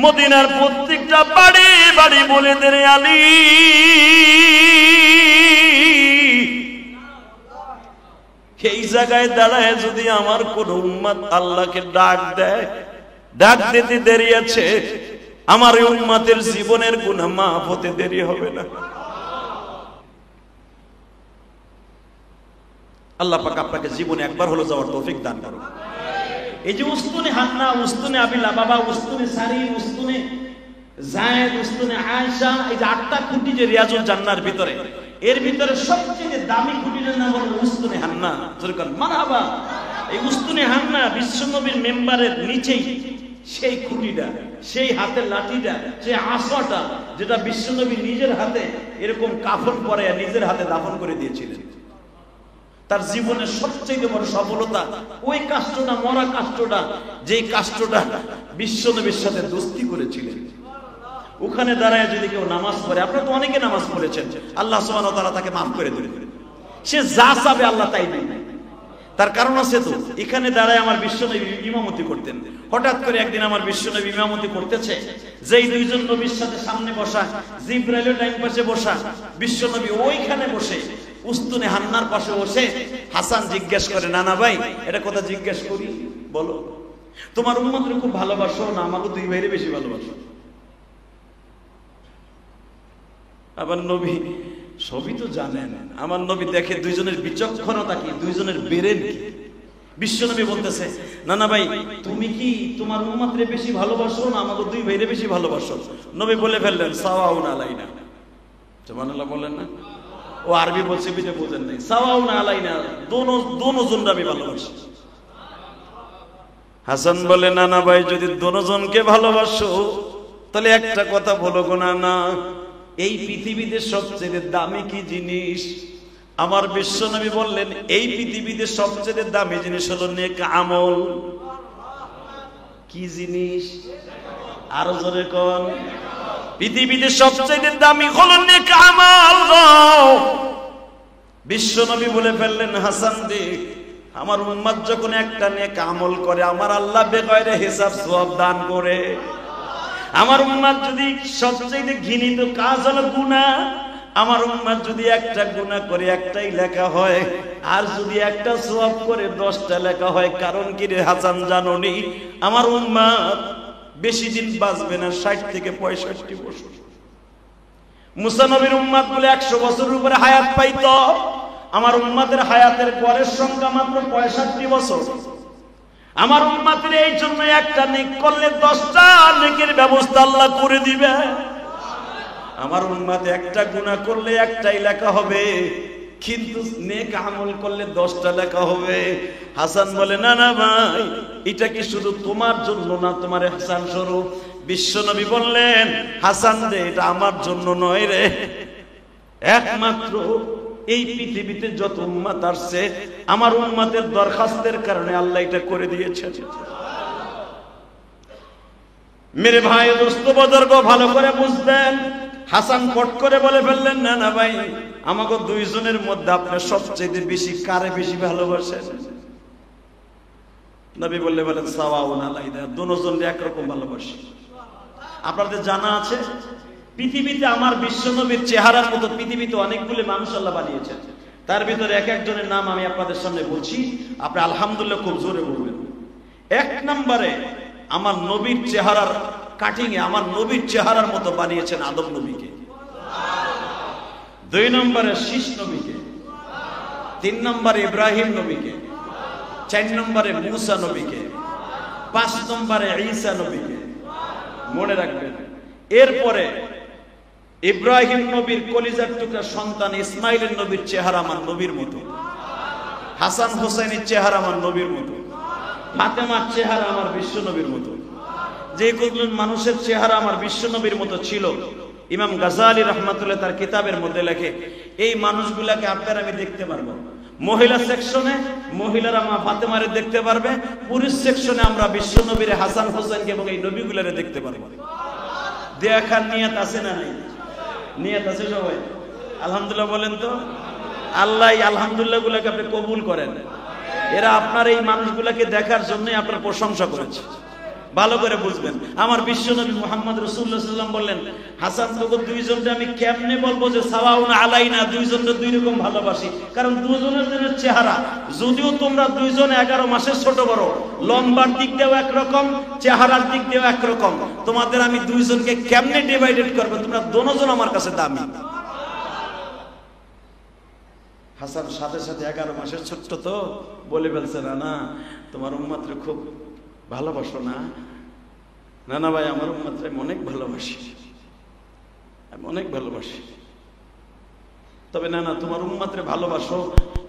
মদিনার প্রত্যেকটা বাড়ি বাড়ি বলে দে রে আলী, এই জায়গায় দাঁড়ায় যদি আমার কোন উম্মত আল্লাহকে ডাক দেয়, ডাক দিতে দেরি আছে, আমার এই উম্মতের জীবনের গুনাহ মাফ হতে দেরি হবে না। আল্লাহ পাক আপনাকে জীবনে একবার হলো যাওয়ার তৌফিক দান করুন। এই যে উস্তুনে হান্না, উস্তুনে আবিলা বাবা, উস্তুনে সারি, উস্তুনে জায়েদ, উস্তুনে আয়েশা, এই যে 8টা খুঁটি যে রিয়াজুল জান্নাহর ভিতরে, এর ভিতরে সবচেয়ে দামি খুঁটিটার নাম হলো উস্তুনে হান্না। যেরকম মারহাবা, এই উস্তুনে হান্না বিশ্বনবীর মেম্বারের নিচেই সেই খুঁটিটা, সেই হাতের লাঠিটা, সেই আসাটা, যেটা বিশ্বনবী নিজের হাতে এরকম কাফন পরে নিজের হাতে দাফন করে দিয়েছিলেন। তার জীবনের সবচেয়ে বড় সফলতা ওই কাষ্ঠটা, মরা কাষ্ঠটা, যেই কাষ্ঠটা বিশ্বনবীর সাথে দোস্তি করেছিলেন। ওখানে দাঁড়ায় যদি কেউ নামাজ পড়ে, আপনারা তো অনেকে নামাজ পড়েছেন, আল্লাহ সুবহানাহু ওয়া তাআলা তাকে মাফ করে দিবেন। সে যা চাবে আল্লাহ তাই দেন। তার কারণ আছে তো, এখানে দাঁড়ায় আমার বিশ্বনবী ইমামতি করতেন। হঠাৎ করে একদিন আমার বিশ্বনবী ইমামতি করতেছে, যেই 2 জন নবীর সাথে সামনে বসা, জিবরাইলের ডান পাশে বসা, বিশ্বনবী ওইখানে বসে উস্তুনে হান্নার পাশে বসে হাসান জিজ্ঞেস করে, নানা ভাই এটা কথা জিজ্ঞেস করি, বলো তোমার উম্মতকে খুব ভালোবাসো না আমাকে 2 ভাইরে বেশি ভালোবাসো? আবার নবী সবই তো জানেন। আমার নবী দেখে দুইজনের বিচক্ষণতা কি, দুইজনের বেরেন কি। বিশ্বনবী বলতেছে, না না ভাই, তুমি কি তোমার উম্মতরে বেশি ভালোবাসো না আমাকে দুই ভাইরে বেশি ভালোবাসো? নবী বলে ফেললেন, সাওয়াউন আলাইনা। সুবহানাল্লাহ বলেন না? ও আরবি বলছে বিজে বোঝেন নাই। সাওয়াউন আলাইনা, দোনো জনরা আমি ভালোবাসি। হাসান বলে, না না ভাই, যদি দোনোজনকে ভালোবাসো তাহলে একটা কথা বলো গো না না, এই পৃথিবীতে সবচেয়ে দামি কি জিনিস? আমার বিশ্বনবী বললেন, এই পৃথিবীতে সবচেয়ে দামি জিনিস হলো নেক আমল। কি জিনিস? আরো জোরে কোন। পৃথিবীতে সবচেয়ে দামি হলো নেক আমল। বিশ্বনবী বলে ফেললেন, হাসান দেখ, আমার উম্মত যখন একটা নেক আমল করে আমার আল্লাহ বেগয়রে হিসাব সওয়াব দান করে। আমার উম্মত যদি সবচেয়ে ঘৃণিত কাজ হলো গুনাহ, আমার উম্মত যদি একটা গুনাহ করে একটাই লেখা হয়, আর যদি একটা সওয়াব করে 10টা লেখা হয়। কারণ কি রে হাসান জানোনি? আমার উম্মত বেশি দিন বাঁচবে না, 60 থেকে 65 বছর। মুসা নবীর উম্মত বলে 100 বছরের উপরে হায়াত পাইতো, আমার উম্মতের হায়াতের গড়ের সংখ্যা মাত্র 65 বছর। আমার উম্মতের এই জন্য একটা নেক করলে 10টা নেকের ব্যবস্থা আল্লাহ করে দিবে। আমার উম্মত একটা গুনাহ করলে একটাই লেখা হবে, কিন্তু নেক আমল করলে 10টা লেখা হবে। হাসান বলে, না না ভাই, এটা কি শুধু তোমার জন্য না, তোমার ইহসান স্বরূপ। বিশ্বনবী বললেন, হাসান রে, এটা আমার জন্য নয় রে, একমাত্র এই পৃথিবীতে যত উম্মত আসছে আমার উম্মতের দরখাস্তের কারণে আল্লাহ এটা করে দিয়েছেন। মেরে ভাই দোস্ত বুজুর্গ, ভালো করে বুঝবেন। হাসান পট করে বলে ফেললেন, না না ভাই, আমাকে দুইজনের মধ্যে আপনি সবচেয়ে বেশি কারে বেশি ভালোবাসেন? নবী বললেন, সাওয়াউন আলাইনা, দুজনকে একরকম ভালোবাসি। আপনাদের জানা আছে পৃথিবীতে আমার বিশ্বনবীর চেহারার মতো পৃথিবীতে অনেকগুলো মানুষ আল্লাহ বানিয়েছেন। তার ভিতরে এক একজনের নাম আমি আপনাদের সামনে বলছি, আপনি আলহামদুলিল্লাহ খুব জোরে বলবেন। 1 নম্বরে আমার নবীর চেহারার কাটিং এ আমার নবীর চেহারার মতো বানিয়েছেন আদম নবীকে। 2 নম্বরে শীষ নবীকে। 3 নম্বরে ইব্রাহিম নবীকে। 4 নম্বরে মুসা নবীকে। 5 নম্বরে ঈসা নবীকে। মনে রাখবেন। এরপরে ইব্রাহিম নবীর কলিজার টুকরা সন্তান ইসমাইলের নবীর চেহারা আমার নবীর মতো। হাসান হোসেনের চেহারা আমার নবীর মতো। ফাতেমার চেহারা আমার বিশ্ব নবীর মতো। যে কোন মানুষের চেহারা আমার বিশ্ব নবীর মতো ছিল, ইমাম গাজালি রাহমাতুল্লাহ তার কিতাবের মধ্যে লেখে, এই মানুষগুলাকে আপনারা আমি দেখতে পারবো। মহিলা সেকশনে মহিলারা মা ফাতেমারে দেখতে পারবে, পুরুষ সেকশনে আমরা বিশ্ব নবীর হাসান হোসেনকে এবং এই নবীগুলারে দেখতে পারবো। দেখার নিয়ত আছে না নেই? নিয়ত আছে সবাই? আলহামদুলিল্লাহ বলেন তো। আল্লাহ আলহামদুলিল্লাহ গুলাকে আপনি কবুল করেন। এরা আপনার এই মানুষগুলাকে দেখার জন্যই আপনার প্রশংসা করেছে। ভালো করে বুঝবেন। আমার বিশ্বনবী মুহাম্মদ রাসূলুল্লাহ সাল্লাল্লাহু আলাইহি ওয়াসাল্লাম বললেন, হাসান তোকে দুইজনকে আমি কেমনে বলবো যে সাওয়াউন আলাইনা, দুইজনকে দুই রকম ভালোবাসি? কারণ দুজনের চেহারা, যদিও তোমরা দুইজন 11 মাসের ছোট বড়, লম্বার দিক দিয়েও একরকম, চেহারার দিক দিয়েও একরকম, তোমাদের আমি দুইজনকে কেমনে ডিভাইডেড করব? তোমরা দুজন আমার কাছে দামি। হাসান সাথে সাথে 11 মাসের ছোট্ট তো বলে ফেলছে, না না তোমার উম্মতরে খুব ভালোবাসো না? না না ভাই, আমার উম্মতরে আমি অনেক ভালোবাসি, আমি অনেক ভালোবাসি। তবে না না তোমার উম্মতরে ভালোবাসো,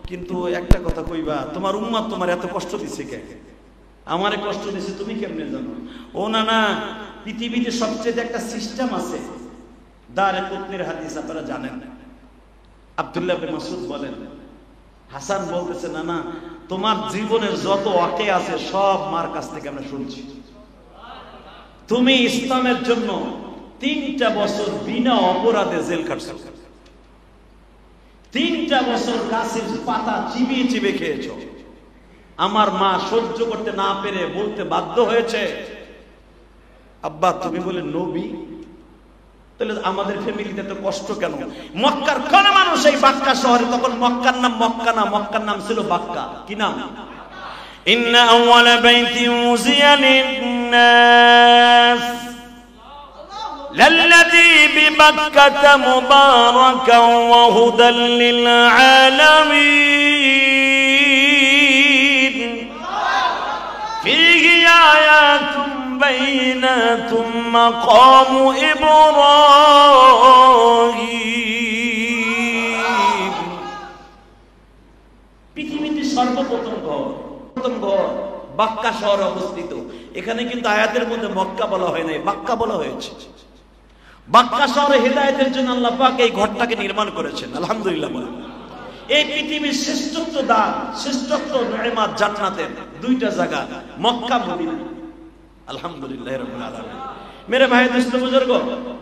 কিন্তু একটা কথা কইবা, তোমার উম্মত তোমার এত কষ্ট দিছে কে? আমারে কষ্ট দিছে তুমি কেমনে জানো? ও না না, পৃথিবীতে সবচেয়ে একটা সিস্টেম আছে, দারে কুতনির হাদিস আপনারা জানেন। আব্দুল্লাহ ইবনে মাসউদ বলেন, হাসান বলতেছে, না না তোমার জীবনের যত ওয়াকে আছে সব মার কাছ থেকে আমরা শুনছি। তুমি ইসলামের জন্য 3টা বছর বিনা অপরাধে জেল খাটছো, 3টা বছর গাছের পাতা চিবিয়ে চিবিয়ে খেয়েছো। আমার মা সহ্য করতে না পেরে বলতে বাধ্য হয়েছে, আব্বা তুমি বলে নবী, তাহলে আমাদের ফ্যামিলিতে তো কষ্ট কেন? মক্কার কোন মানুষ এই বাক্কা শহরে, তখন মক্কার নাম মক্কা না, মক্কার নাম ছিল বাক্কা। কি নাম? ইন্না আউয়ালা বাইতিন উযিয়া লিন-নাস, লাল্লাযী বিমাক্কাতা মুবারাকান ওয়া হুদাল লিল আলামিন ফীহি আয়াতুম বাইনাতুম মাকামু ইব্রাহিম। পৃথিবীতে সর্বপ্রথম ঘর বাক্কা শহরে অবস্থিত। এখানে কিন্তু আয়াতের মধ্যে মক্কা বলা হয় নাই, বাক্কা বলা হয়েছে। বাক্কা শহরে হেদায়েতের জন্য আল্লাহ পাক এই ঘরটাকে নির্মাণ করেছেন। আলহামদুলিল্লাহ বলেন। এই পৃথিবীর শ্রেষ্ঠত্ব দান, শ্রেষ্ঠত্ব নেয়ামত জান্নাতের দুইটা জায়গা মক্কা মদিনা। আলহামদুলিল্লাহ রাব্বিল আলামিন। মেরে ভাই দোস্ত বুজুর্গ,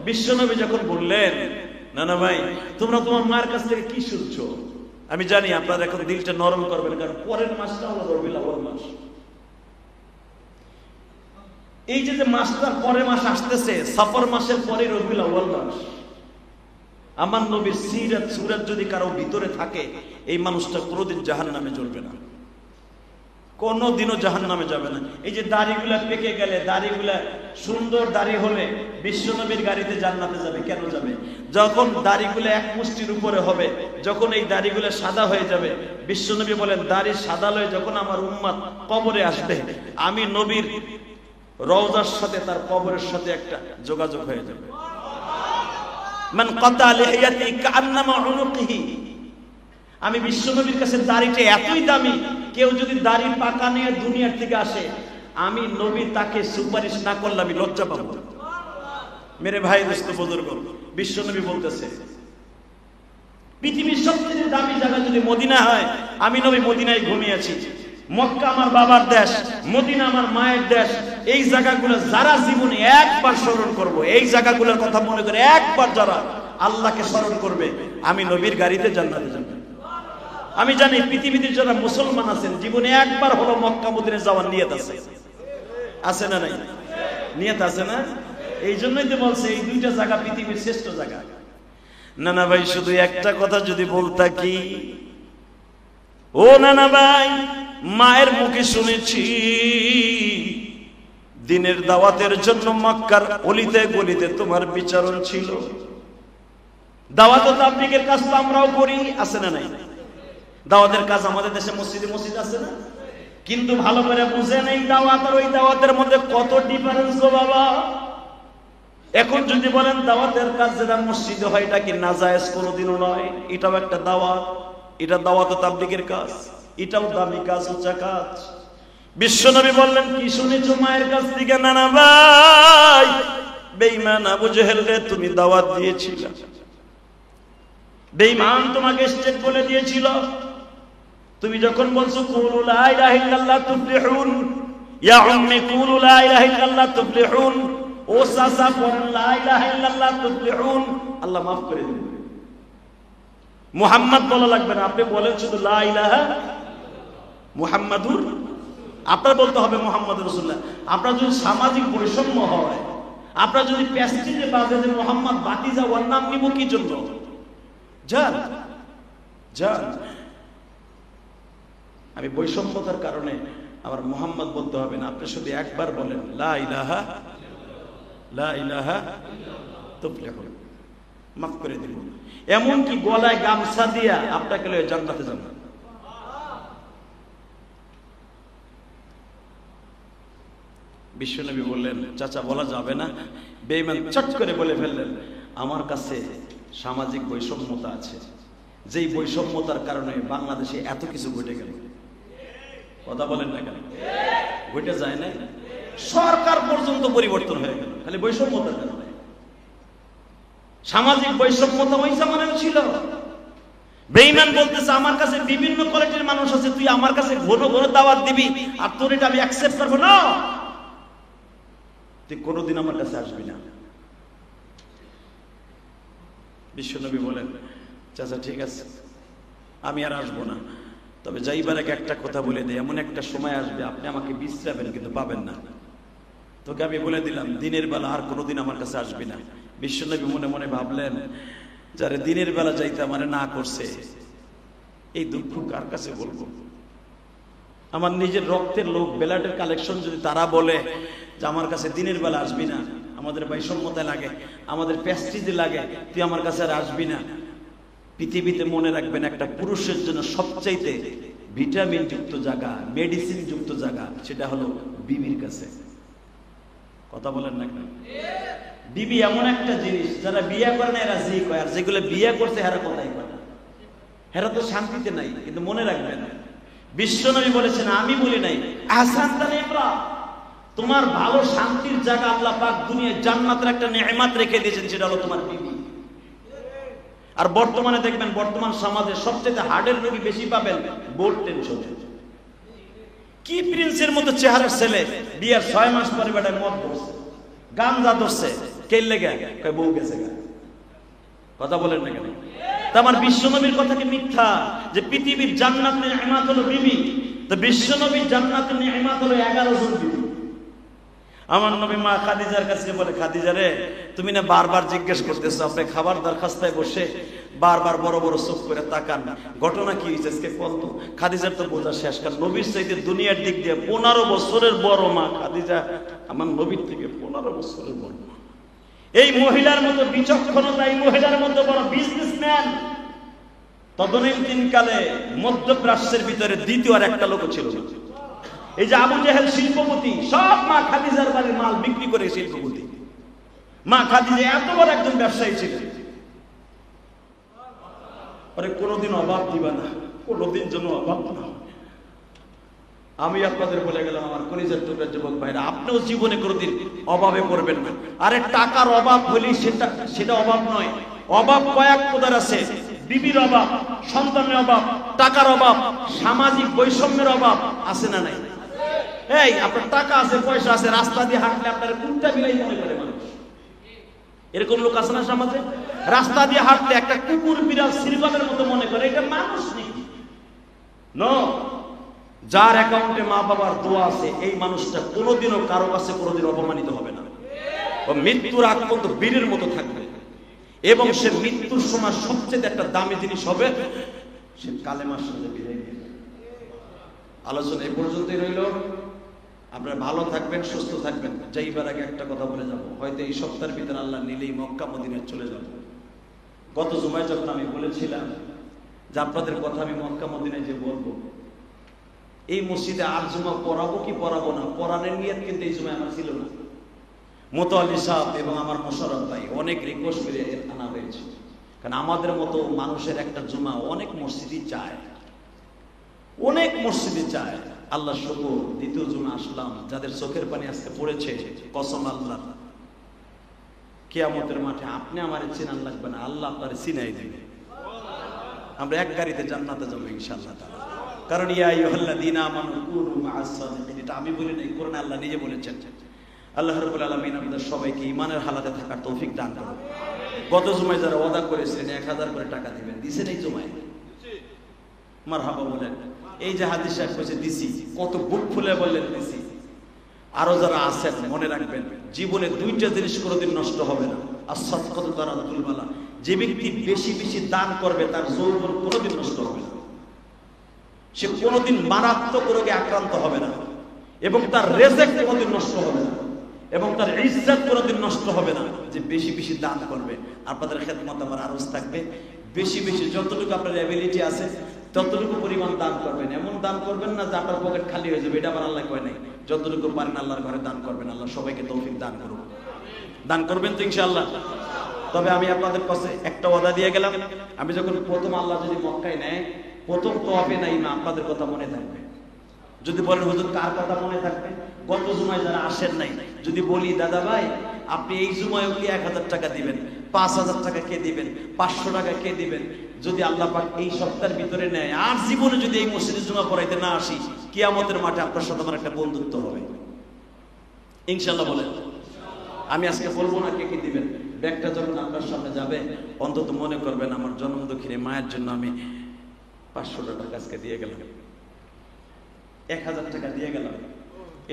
বিশ্বনবী যখন বললেন নানা ভাই তোমরা তোমার মায়ের কাছ থেকে কি শুনছো, আমি জানি আপনারা এখন দিলটা নরম করবেন, কারণ পরের মাসটা হলো রবিউল আউয়াল মাস। এই যে মাসটার পরের মাস আসতেছে, সফর মাসের পরে রবিউল আউয়াল মাস। আমার নবীর সিরাত সুরাত যদি কারো ভিতরে থাকে, এই মানুষটা কোনোদিন জাহান্নামে জ্বলবে না, কোনোদিনও জাহান্নামে যাবে না। এই যে দাড়িগুলা পেকে গেলে, দাড়িগুলা সুন্দর দাড়ি হলে বিশ্বনবীর গাড়িতে জান্নাতে যাবে। কেন যাবে? যখন দাড়িগুলা এক মুষ্টির উপরে হবে, যখন এই দাড়িগুলা সাদা হয়ে যাবে, বিশ্বনবী বলেন দাড়ি সাদা লয়ে যখন আমার উম্মত কবরে আসবে, আমি নবীর রওজার সাথে তার কবরের সাথে একটা যোগাযোগ হয়ে যাবে। মান কাতা লিহিয়াতি কাআন্নামা উনুকিহি। আমি বিশ্বনবীর কাছে দাড়িটা এতই দামি, কেউ যদি দাড়ি পাকা নিয়ে দুনিয়ার থেকে আসে, আমি নবী তাকে সুপারিশ না করলে আমি লজ্জা পাবো। মেরে ভাই দোস্ত বুজুর্গ, বিশ্বনবী বলতেছে পৃথিবীর সবচেয়ে দামি জায়গা যদি মদিনা হয়, আমি নবী মদিনায় ঘুমিয়েছি। মক্কা আমার বাবার দেশ, মদিনা আমার মায়ের দেশ। এই জায়গাগুলো যারা জীবনে একবার স্মরণ করব, এই জায়গাগুলোর কথা মনে করে একবার যারা আল্লাহকে স্মরণ করবে, আমি নবীর গাড়িতে জান্নাতে যাব। আমি জানি পৃথিবীতে যারা মুসলমান আছেন, জীবনে একবার হলো মক্কা মদিনা যাওয়ার নিয়ত আছে, আছে না নাই? নিয়ত আছে না? এই জন্যই তো বলছে এই দুইটা জায়গা পৃথিবীর শ্রেষ্ঠ জায়গা। নানা ভাই শুধু একটা কথা যদি বলতা কি, ও নানা ভাই, মায়ের মুখে শুনেছি দিনের দাওয়াতের জন্য মক্কার অলিতে গলিতে তোমার বিচরণ ছিল। দাওয়াত ও তাবলীগের কাজ তো আমরাও করি, আছে না নাই? দাওয়াতের কাজ আমাদের দেশে মসজিদে মসজিদ আছে না? কিন্তু ভালো করে বুঝে নেই দাওয়াত আর ওই দাওয়াতের মধ্যে কত ডিফারেন্স গো বাবা। এখন যদি বলেন দাওয়াতের কাজ যেটা মসজিদে হয় এটা কি নাজায়েজ? কোনোদিনও নয়। এটাও একটা দাওয়াত, এটা দাওয়াত ও তাবলীগের কাজ, এটাও দামি কাজ, উঁচা কাজ। বিশ্বনবী বললেন কি শুনেছো মায়ের কাছ থেকে? নানা ভাই, বেঈমান আবু জেহেল রে তুমি দাওয়াত দিয়েছিলে, বেঈমান তোমাকে স্টেট বলে দিয়েছিল। তুমি যখন বলছো কুলু লা ইলাহা ইল্লাল্লাহ তুফলিহুন, ইয়া উম্মি কুলু লা ইলাহা ইল্লাল্লাহ তুফলিহুন, ও চাচা পড়েন লা ইলাহা ইল্লাল্লাহ তুফলিহুন, আল্লাহ মাফ করে দিবেন। মুহাম্মদ বলা লাগবে না, আপনি বলেন শুধু লা ইলাহা মুহাম্মাদুর, আপনার বলতে হবে মুহাম্মদ রাসূলুল্লাহ। আপনার যদি সামাজিক বৈষম্য হয়, আপনার যদি প্যাস্টিজে বাজে যে মুহাম্মদ বাতিজা ওর নাম নিব কি জন্য? জান জান, আমি বৈষম্যতার কারণে আমার মুহাম্মদ বলতে হবে না, আপনি শুধু একবার বলেন লা ইলাহা তুফলিহুন, মাফ করে দিব। এমনকি গলায় গামছা দিয়া আপনাকে লয়ে জান্নাতে যাবেন। বিশ্বনবী বললেন চাচা বলা যাবে না। বেঈমান চট করে বলে ফেললেন আমার কাছে সামাজিক বৈষম্যতা আছে, যেই বৈষম্যতার কারণে বাংলাদেশে এত কিছু ঘটে গেল। কথা বলেন না কেন? ঘটে যায় না? সরকার পর্যন্ত পরিবর্তন হয়ে গেল খালি বৈষম্যতার কারণে। সামাজিক বৈষম্যতা ওই জামানায় ছিল। বেঈমান বলতেছে আমার কাছে বিভিন্ন কোয়ালিটির মানুষ আছে, তুই আমার কাছে ঘন ঘন দাওয়াত দিবি আর তোর এটা আমি অ্যাকসেপ্ট করবো না, তুই কোনোদিন আমার কাছে আসবি না। বিশ্বনবী বলেন চাচা ঠিক আছে আমি আর আসবো না, তবে যাইবার আগে একটা কথা বলে দেয়, এমন একটা সময় আসবে আপনি আমাকে বিশ্রাবেন কিন্তু পাবেন না। তোকে আমি বলে দিলাম দিনের বেলা আর কোনোদিন আমার কাছে আসবি না। বিশ্বনবী মনে মনে ভাবলেন যারা দিনের বেলা যাইতে আমার না করছে, এই দুঃখ কার কাছে বলবো? আমার নিজের রক্তের লোক, ব্লাডের কালেকশন যদি তারা বলে যে আমার কাছে দিনের বেলা আসবি না, আমাদের বৈষম্যতায় লাগে, আমাদের প্যাস্টিজে লাগে, তুই আমার কাছে আর আসবি না। পৃথিবীতে মনে রাখবেন, একটা পুরুষের জন্য সবচাইতে ভিটামিন যুক্ত জায়গা, মেডিসিন যুক্ত জায়গা, সেটা হলো বিবির কাছে। কথা বলেন না কেন? বিবি এমন একটা জিনিস, যারা বিয়ে করে না এরা জি কয়, আর যেগুলো বিয়ে করছে এরা কথাই কয় না, এরা তো শান্তিতে নাই। কিন্তু মনে রাখবেন, বিশ্বনবী বলেছেন, আমি বলি নাই, আহসান তানিমরা, তোমার ভালো শান্তির জায়গা আল্লাহ পাক দুনিয়ায় জান্নাতের একটা নেয়ামত রেখে দিয়েছেন, সেটা হলো তোমার বিবি। আর বর্তমানে দেখবেন, বর্তমান সমাজে সবচেয়ে হার্টের রোগী বেশি পাবেন বোর্ড টেনশন। কি প্রিন্সের মতো চেহারার ছেলে, বিয়ের 6 মাস পরে বেটায় মদ ধরছে, গাঞ্জা ধরছে, কে লেগে কয় বউ গেছে গা। কথা বলেন না কেন? তা আমার বিশ্বনবীর কথা কি মিথ্যা যে পৃথিবীর জান্নাতের নেয়ামত হলো বিবি? তো বিশ্বনবীর জান্নাতের নেয়ামত হলো 11 জন বিবি। আমার নবী মা খাদিজার কাছে বলে, খাদিজা রে, তুমি না বারবার জিজ্ঞেস করতেছো, আপনি খাবার দরখাস্তায় বসে বারবার বড় বড় চোখ করে তাকান, ঘটনা কি হয়েছে আজকে বলতো। খাদিজার তো বোঝা শেষ, কারণ নবীর চাইতে দুনিয়ার দিক দিয়ে 15 বছরের বড় মা খাদিজা, আমার নবীর থেকে 15 বছরের বড় মা। এই মহিলার মতো বিচক্ষণতা, এই মহিলার মতো বড় বিজনেসম্যান তদনীতিন কালে মধ্যপ্রাচ্যের ভিতরে দ্বিতীয় আর একটা লোক ছিল না। এই যে আবু জেহেল শিল্পপতি, সব মা খাদিজার বাড়ির মাল বিক্রি করে শিল্পপতি। মা খাদিজা এত বড় একজন ব্যবসায়ী ছিলেন, আরে কোনোদিন অভাব দিবা না, কোনোদিন যেন অভাব না। আমি আপনাদের বলে গেলাম, আমার কলিজার টুকরা যুবক ভাইরা, আপনিও জীবনে কোনোদিন অভাবে পড়বেন না। আরে টাকার অভাব হলেই সেটা অভাব নয়। অভাব কয়েক প্রকার আছে, বিবির অভাব, সন্তানের অভাব, টাকার অভাব, সামাজিক বৈষম্যের অভাব আছে না নাই? এই আপনার টাকা আছে, পয়সা আছে, রাস্তা দিয়ে হাঁটলে আপনার কুত্তা বিলাই মনে করে মানুষ। এরকম লোক আছে না সমাজে? রাস্তা দিয়ে হাঁটলে একটা কুকুর বিড়াল শ্রীগণের মতো মনে করে, এটা মানুষ নাকি? নো, যার অ্যাকাউন্টে মা বাবার দোয়া আছে, এই মানুষটা কোনোদিনও কারো কাছে কোনোদিন অপমানিত হবে না। ও মৃত্যুর আগ পর্যন্ত বীরের মতো থাকবে, এবং সে মৃত্যুর সময় সবচেয়ে একটা দামি জিনিস হবে, সে কালেমার সাথে বিদায় নেবে। আলোচনা এই পর্যন্তই রইল। আপনারা ভালো থাকবেন, সুস্থ থাকবেন। যাইবার আগে একটা কথা বলে যাব, হয়তো এই সপ্তাহের ভিতরে আল্লাহ নিলেই মক্কা মদিনায় চলে যাব। গত জুমায় যখন আমি বলেছিলাম যে আপনাদের কথা আমি মক্কা মদিনায় যে বলবো, এই মসজিদে আর জুমা পড়াবো কি পড়াবো না, পড়ানোর নিয়ত কিন্তু এই জুমায় আমার ছিল না। মোতাওয়াল্লি সাহেব এবং আমার মোশাররফ ভাই অনেক রিকোয়েস্ট করে আনা হয়েছে, কারণ আমাদের মতো মানুষের একটা জুমা অনেক মসজিদই চায়, অনেক মসজিদে চায়। আল্লাহ শুকর, দ্বিতীয় জুমা আসলাম। যাদের চোখের পানি আজকে পড়েছে, কসম আল্লাহ, কিয়ামতের মাঠে আপনি আমারে চিনান লাগবে না, আল্লাহ আপনারে চিনাই দিবে। আমরা এক গাড়িতে জান্নাতে যাবো ইনশাআল্লাহ তাআলা। কারণ ইয়া আইয়ুহাল্লাযীনা আমানু কুনু মা'আস সাদিকিন, এটা আমি বলি নাই, কোরআনে আল্লাহ নিজে বলেছেন। আল্লাহ রাব্বুল আলামিন আমাদের সবাইকে ঈমানের হালাতে থাকার তৌফিক দান করুন। গত জুমায় যারা ওয়াদা করেছিলেন 1000 করে টাকা দিবেন, দিছেন এই জুমায়? মারহাবা বলেন। এই যে হাদিস সাহেব কইছে দিছি, কত বুক ফুলে বললেন দিছি। আরো যারা আছেন মনে রাখবেন, জীবনে দুইটা জিনিস কোনোদিন নষ্ট হবে না। as-সাদকাতু তারাতুল বালা, যে ব্যক্তি বেশি বেশি দান করবে তার যৌবন কোনোদিন নষ্ট হবে না, সে কোনোদিন মারাত্মক রোগে আক্রান্ত হবে না, এবং তার রিজিক কোনোদিন নষ্ট হবে না, এবং তার ইজ্জত কোনোদিন নষ্ট হবে না। যে বেশি বেশি দান করবে। আপনাদের খেদমত আমার আরজ থাকবে, বেশি বেশি যতটুকু আপনার অ্যাবিলিটি আছে ততটুকু পরিমাণ দান করবেন। এমন দান করবেন না যে আপনার পকেট খালি হয়ে যাবে, এটা আমার আল্লাহ কয় নাই। যতটুকু পারেন আল্লাহর ঘরে দান করবেন। আল্লাহ সবাইকে তৌফিক দান করুন। দান করবেন তো ইনশাআল্লাহ। তবে আমি আপনাদের কাছে একটা ওয়াদা দিয়ে গেলাম, আমি যখন প্রথম আল্লাহ যদি মক্কায় নেয়, প্রথম তওয়াফে নাই না, আপনাদের কথা মনে থাকবে। যদি বলেন হুজুর কার কথা মনে থাকবে, গত জুমায় যারা আসেন নাই, যদি বলি দাদা ভাই আপনি এই জুমায়ও কি 1000 টাকা দিবেন, 5000 টাকা কে দিবেন, 500 টাকা কে দিবেন, যদি আল্লাহ পাক এই সপ্তাহের ভিতরে নেয়, আর জীবনে যদি এই মসজিদে জুমা পড়াইতে না আসি, কিয়ামতের মাঠে আপনার সাথে আমার একটা বন্ধুত্ব হবে ইনশাআল্লাহ। বলেন, আমি আজকে বলবো না কে কি দিবেন। ব্যাগটা যখন আপনার সামনে যাবে, অন্তত মনে করবেন আমার জন্ম দুঃখিনী মায়ের জন্য আমি 500 টাকা আজকে দিয়ে গেলাম, 1000 টাকা দিয়ে গেলাম,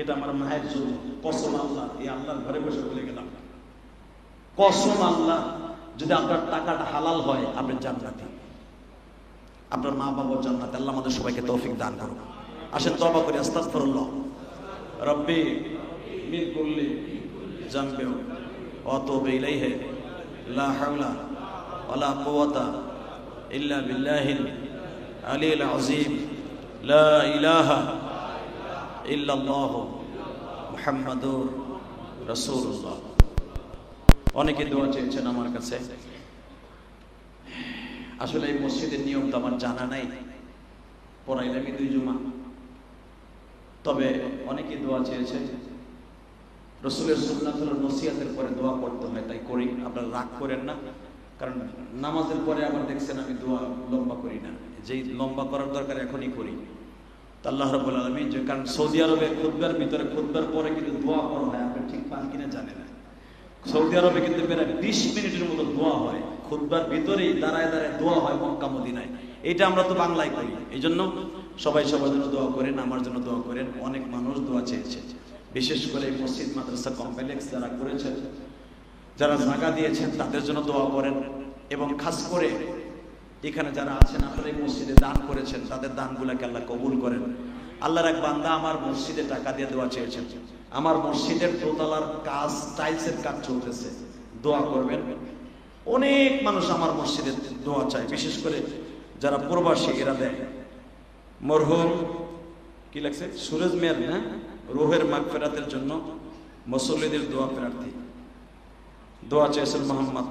এটা আমার মায়ের জন্য। কসম আল্লাহ, এই আল্লাহর ঘরে বসে বলে গেলাম, কসম আল্লাহ, যদি আপনার টাকাটা হালাল হয় আপনি জান্নাতি, আপনার মা বাবা জান্নাতে। আল্লাহ আমাদের সবাইকে তৌফিক দান করুন। আসেন তওবা করি। আস্তাগফিরুল্লাহ রাব্বি মিন কুল্লি যামবি وأتوب إليه لا حول ولا قوة إلا بالله العلي العظيم لا إله إلا الله محمد رسول الله অনেকে দোয়া চেয়েছেন আমার কাছে আসলে এই মসজিদের নিয়ম তো আমার জানা নাই পড়াইলামই 2 জুমা তবে অনেকে দোয়া চেয়েছে রাসূলের সুন্নাত হলো নসিহতের পরে দোয়া করতে হয় তাই করি আপনারা রাগ করেন না কারণ নামাজের পরে আবার দেখছেন আমি দোয়া লম্বা করি না যেই লম্বা করার দরকার এখনই করি তো আল্লাহ রাব্বুল আলামিন যে কারণ সৌদি আরবে খুতবার ভিতরে খুতবার পরে কিন্তু দোয়া করা হয় আপনি ঠিক পান কিনা জানেন না সৌদি আরবে কিন্তু প্রায় 20 মিনিটের মতো দোয়া হয় খুতবার ভিতরেই দাঁড়ায় দাঁড়ায় দোয়া হয় মক্কা মদিনায় এটা আমরা তো বাংলায় করি এইজন্য সবাই সবার জন্য দোয়া করেন আমার জন্য দোয়া করেন অনেক মানুষ দোয়া চেয়েছে বিশেষ করে মসজিদ মাদ্রাসা কমপ্লেক্স যারা করেছেন যারা জায়গা দিয়েছেন তাদের জন্য দোয়া করেন এবং খাস করে এখানে যারা আছেন আপনারা এই মসজিদে দান করেছেন তাদের দানগুলোকে আল্লাহ কবুল করেন আল্লাহর এক বান্দা আমার মসজিদে টাকা দিয়ে দোয়া চেয়েছেন আমার মসজিদের দোতলার কাজ টাইলসের কাজ চলতেছে দোয়া করবেন অনেক মানুষ আমার মসজিদে দোয়া চায় বিশেষ করে যারা প্রবাসী এরা দেয় মরহুম কি লাগছে সুরজ মেয়ার না রুহের মাগফিরাতের জন্য মুসল্লিদের দোয়া প্রার্থী দোয়া চেয়েছেন মোহাম্মদ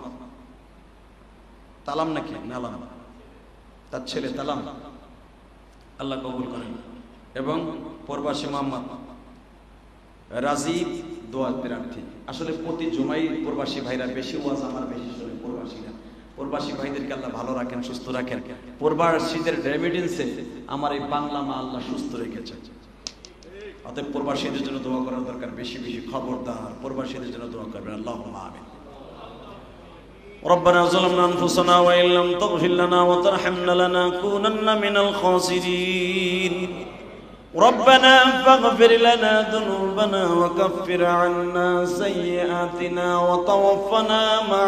তালাম নাকি নালাম তার ছেলে তালাম আল্লাহ কবুল করেন এবং প্রবাসী মোহাম্মদ রাজীব দোয়া প্রার্থী আসলে প্রতি জুমাই প্রবাসী ভাইরা বেশি ওয়াজ আমার বেশি শুনে প্রবাসীরা প্রবাসী ভাইদেরকে আল্লাহ ভালো রাখেন সুস্থ রাখেন প্রবাসীদের রেমিটেন্সে আমার এই বাংলা মা আল্লাহ সুস্থ রেখেছে অতএব প্রবাসীদের জন্য দোয়া করার দরকার বেশি বেশি খবরদার প্রবাসীদের জন্য দোয়া করবেন আল্লাহুম্মা আমিন ربنا ظلمنا أنفسنا وإن لم تغفر لنا وترحمنا لنكونن من الخاسرين ربنا فاغفر لنا ذنوبنا وكفر عنا سيئاتنا وتوفنا مع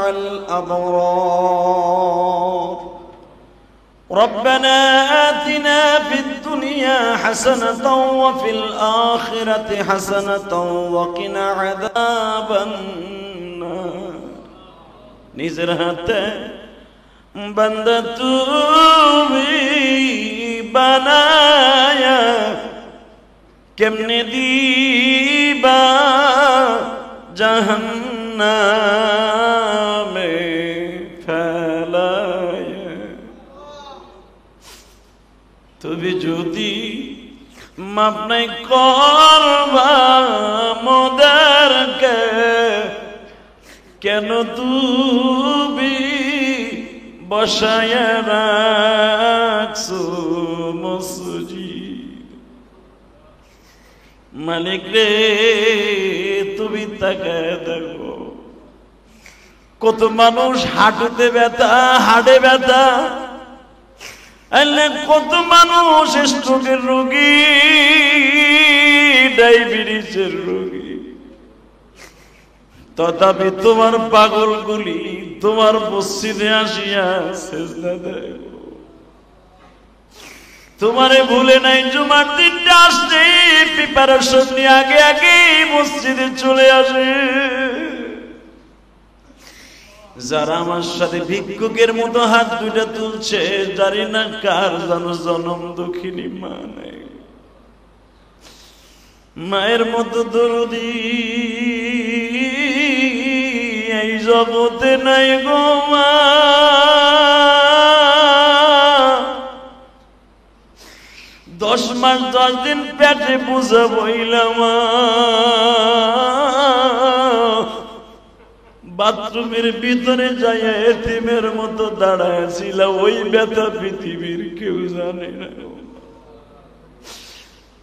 الأبرار ربنا آتنا في الدنيا حسنة وفي الآخرة حسنة وقنا عذاب النار নিজের হাতে বান্দা তুমি বানায়া কেমনে দিবা জাহান্নামে ফেলায়া তুমি যদি মাপ নাই করবা মোদেরকে কেন তুমি বসায়া রাখছো মসজিদ মালিক রে তুমি তাকে দেখো কত মানুষ হাঁটুতে ব্যথা হাড়ে ব্যথা কত মানুষ স্ট্রোকের রোগী ডায়াবেটিসের রোগী তথাপি তোমার পাগলগুলি তোমার মসজিদে আসিয়া সেজদা দেয় তোমারে ভুলে নাই জুমার দিনটা আসছে প্রিপারেশন নিয়ে আগে আগে মসজিদে চলে আসে যারা আমার সাথে ভিক্ষুকের মতো হাত দুইটা তুলছে জানি না কার যেন জনম দুঃখিনী মা নেই মায়ের মতো দরদি এই জগতে নাই গো মা 10 মাস 10 দিন পেটে বুঝা বইলাম বাথরুমের ভিতরে যাইয়া এতিমের মতো দাঁড়ায় ছিল ওই ব্যথা পৃথিবীর কেউ জানে না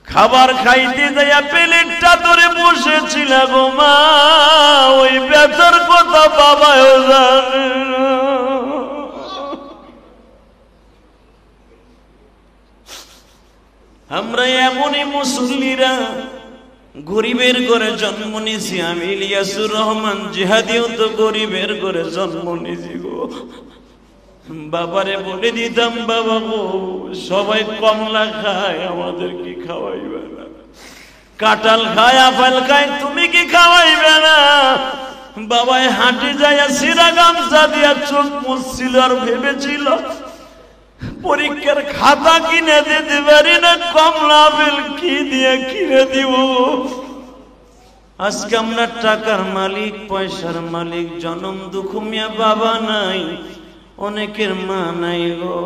খাবার খাইতে যাইয়া প্লেটটা ধরে বসেছিল গো মা ওই ব্যথার কথা বাবাও জানে আমরা এমনই মুসল্লিরা গরিবের ঘরে জন্ম নিয়েছি আমি ইলিয়াসুর রহমান জিহাদিও তো গরিবের ঘরে জন্ম নিয়েছি গো বাবারে বলে দিতাম বাবা গো সবাই কমলা খায় আমাদের কি খাওয়াইবে না কাঁঠাল খায় আপেল খায় তুমি কি খাওয়াইবে না বাবাই হাঁটে যাইয়া সিরা গামছা দিয়া চোখ মুছছিল আর ভেবেছিল পরীক্ষার খাতা কিনে দিতে পারি না, কমলা আপেল কি দিয়ে কিনে দিব। আজকে আমরা টাকার মালিক, পয়সার মালিক, জনম দুঃখ মিয়া বাবা নাই, অনেকের মা নাই গো।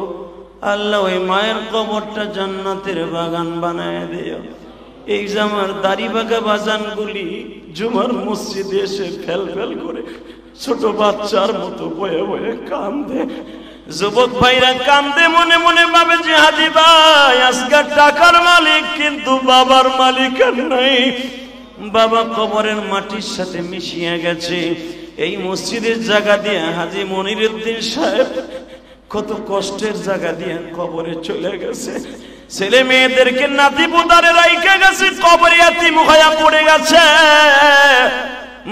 আল্লাহ ওই মায়ের কবরটা জান্নাতের বাগান বানায় দিও। এই যে আমার দাড়ি বাগা বাজানগুলি জুমার মসজিদে এসে ফেল ফেল করে ছোট বাচ্চার মতো বয়ে বয়ে কান্দে, যুবক ভাইরা কান্দে, মনে মনে ভাবে যে হাজি ভাই আজকে টাকার মালিক কিন্তু বাবার মালিক আর নাই। বাবা কবরের মাটির সাথে মিশিয়ে গেছে। এই মসজিদের জায়গা দিয়ে হাজি মনিরউদ্দিন সাহেব কত কষ্টের জায়গা দিয়ে কবরে চলে গেছে। ছেলে মেয়েদেরকে নাতি পুতারে রাইখে গেছে, কবরে ইয়াতীম হয়ে পড়ে গেছে।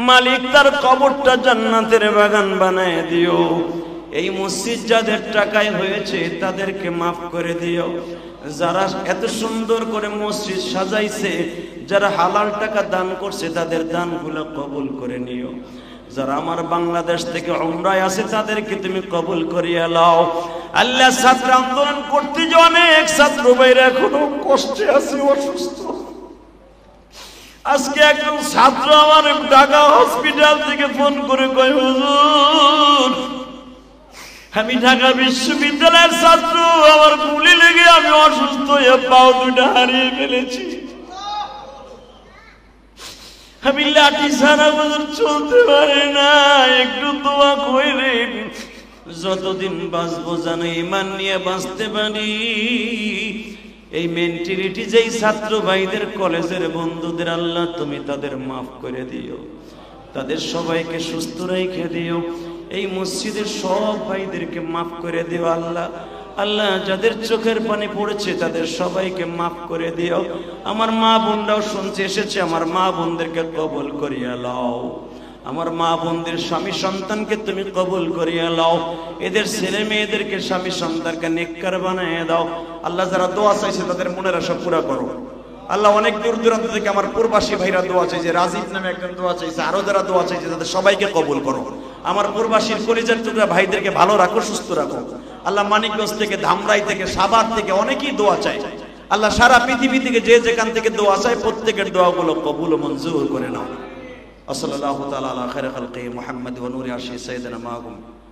মালিক তার কবরটা জান্নাতের বাগান বানায় দিও। এই মসজিদ যাদের টাকায় হয়েছে তাদেরকে মাফ করে দিও। যারা এত সুন্দর করে মসজিদ সাজাইছে, যারা হালাল টাকা দান করছে তাদের দানগুলো কবুল করে নিও। যারা আমার বাংলাদেশ থেকে উমরায় আছে তাদেরকে তুমি কবুল করিয়া লাও। আল্লাহ ছাত্র আন্দোলন করতে যে অনেক ছাত্র ভাইরা এখনো কষ্টে আছে, অসুস্থ। আজকে একজন ছাত্র আমার ঢাকা হসপিটাল থেকে ফোন করে কয়, হুজুর আমি ঢাকা বিশ্ববিদ্যালয়ের ছাত্র, আমার গুলি লেগে আমি অসুস্থ হয়ে পাও দুটা হারিয়ে ফেলেছি, আমি লাঠি ছাড়া চলতে পারি না, একটু দোয়া কইরেন। যতদিন বাঁচবো জানো ঈমান নিয়ে বাঁচতে পারি। এই মেন্টালিটি যেই ছাত্র ভাইদের, কলেজের বন্ধুদের আল্লাহ তুমি তাদের মাফ করে দিও, তাদের সবাইকে সুস্থ রেখে দিও। এই মসজিদের সব ভাইদেরকে মাফ করে দিও আল্লাহ। আল্লাহ যাদের চোখের পানি পড়েছে তাদের সবাইকে মাফ করে দিও। আমার মা বোনরাও শুনতে এসেছে, আমার মা বোনদেরকে কবুল করিয়া লাও। আমার মা বোনদের স্বামী সন্তানকে তুমি কবুল করিয়া লাও। এদের ছেলে মেয়েদেরকে স্বামী সন্তানকে নেককার বানায় দাও। আল্লাহ যারা দোয়া চাইছে তাদের মনের আশা পুরা করো আল্লাহ। অনেক দূর দূরান্ত থেকে আমার প্রবাসী ভাইরা দোয়া চাইছে, রাজীব নামে একজন দোয়া চাইছে, আরো যারা দোয়া চাইছে তাদের সবাইকে কবুল করো। আমার প্রবাসীর কলিজার টুকরা ভাইদেরকে ভালো রাখো, সুস্থ রাখো আল্লাহ। মানিকগঞ্জ থেকে, ধামরাই থেকে, সাভার থেকে অনেকেই দোয়া চায় আল্লাহ। সারা পৃথিবী থেকে যে যেখান থেকে দোয়া চায় প্রত্যেকের দোয়াগুলো কবুল ও মঞ্জুর করে নাও। সাল্লাল্লাহু তাআলা আলা খায়রি খালকি মুহাম্মদ ওয়া নূরি আরশি সাইয়্যিদিনা মাহমুদ।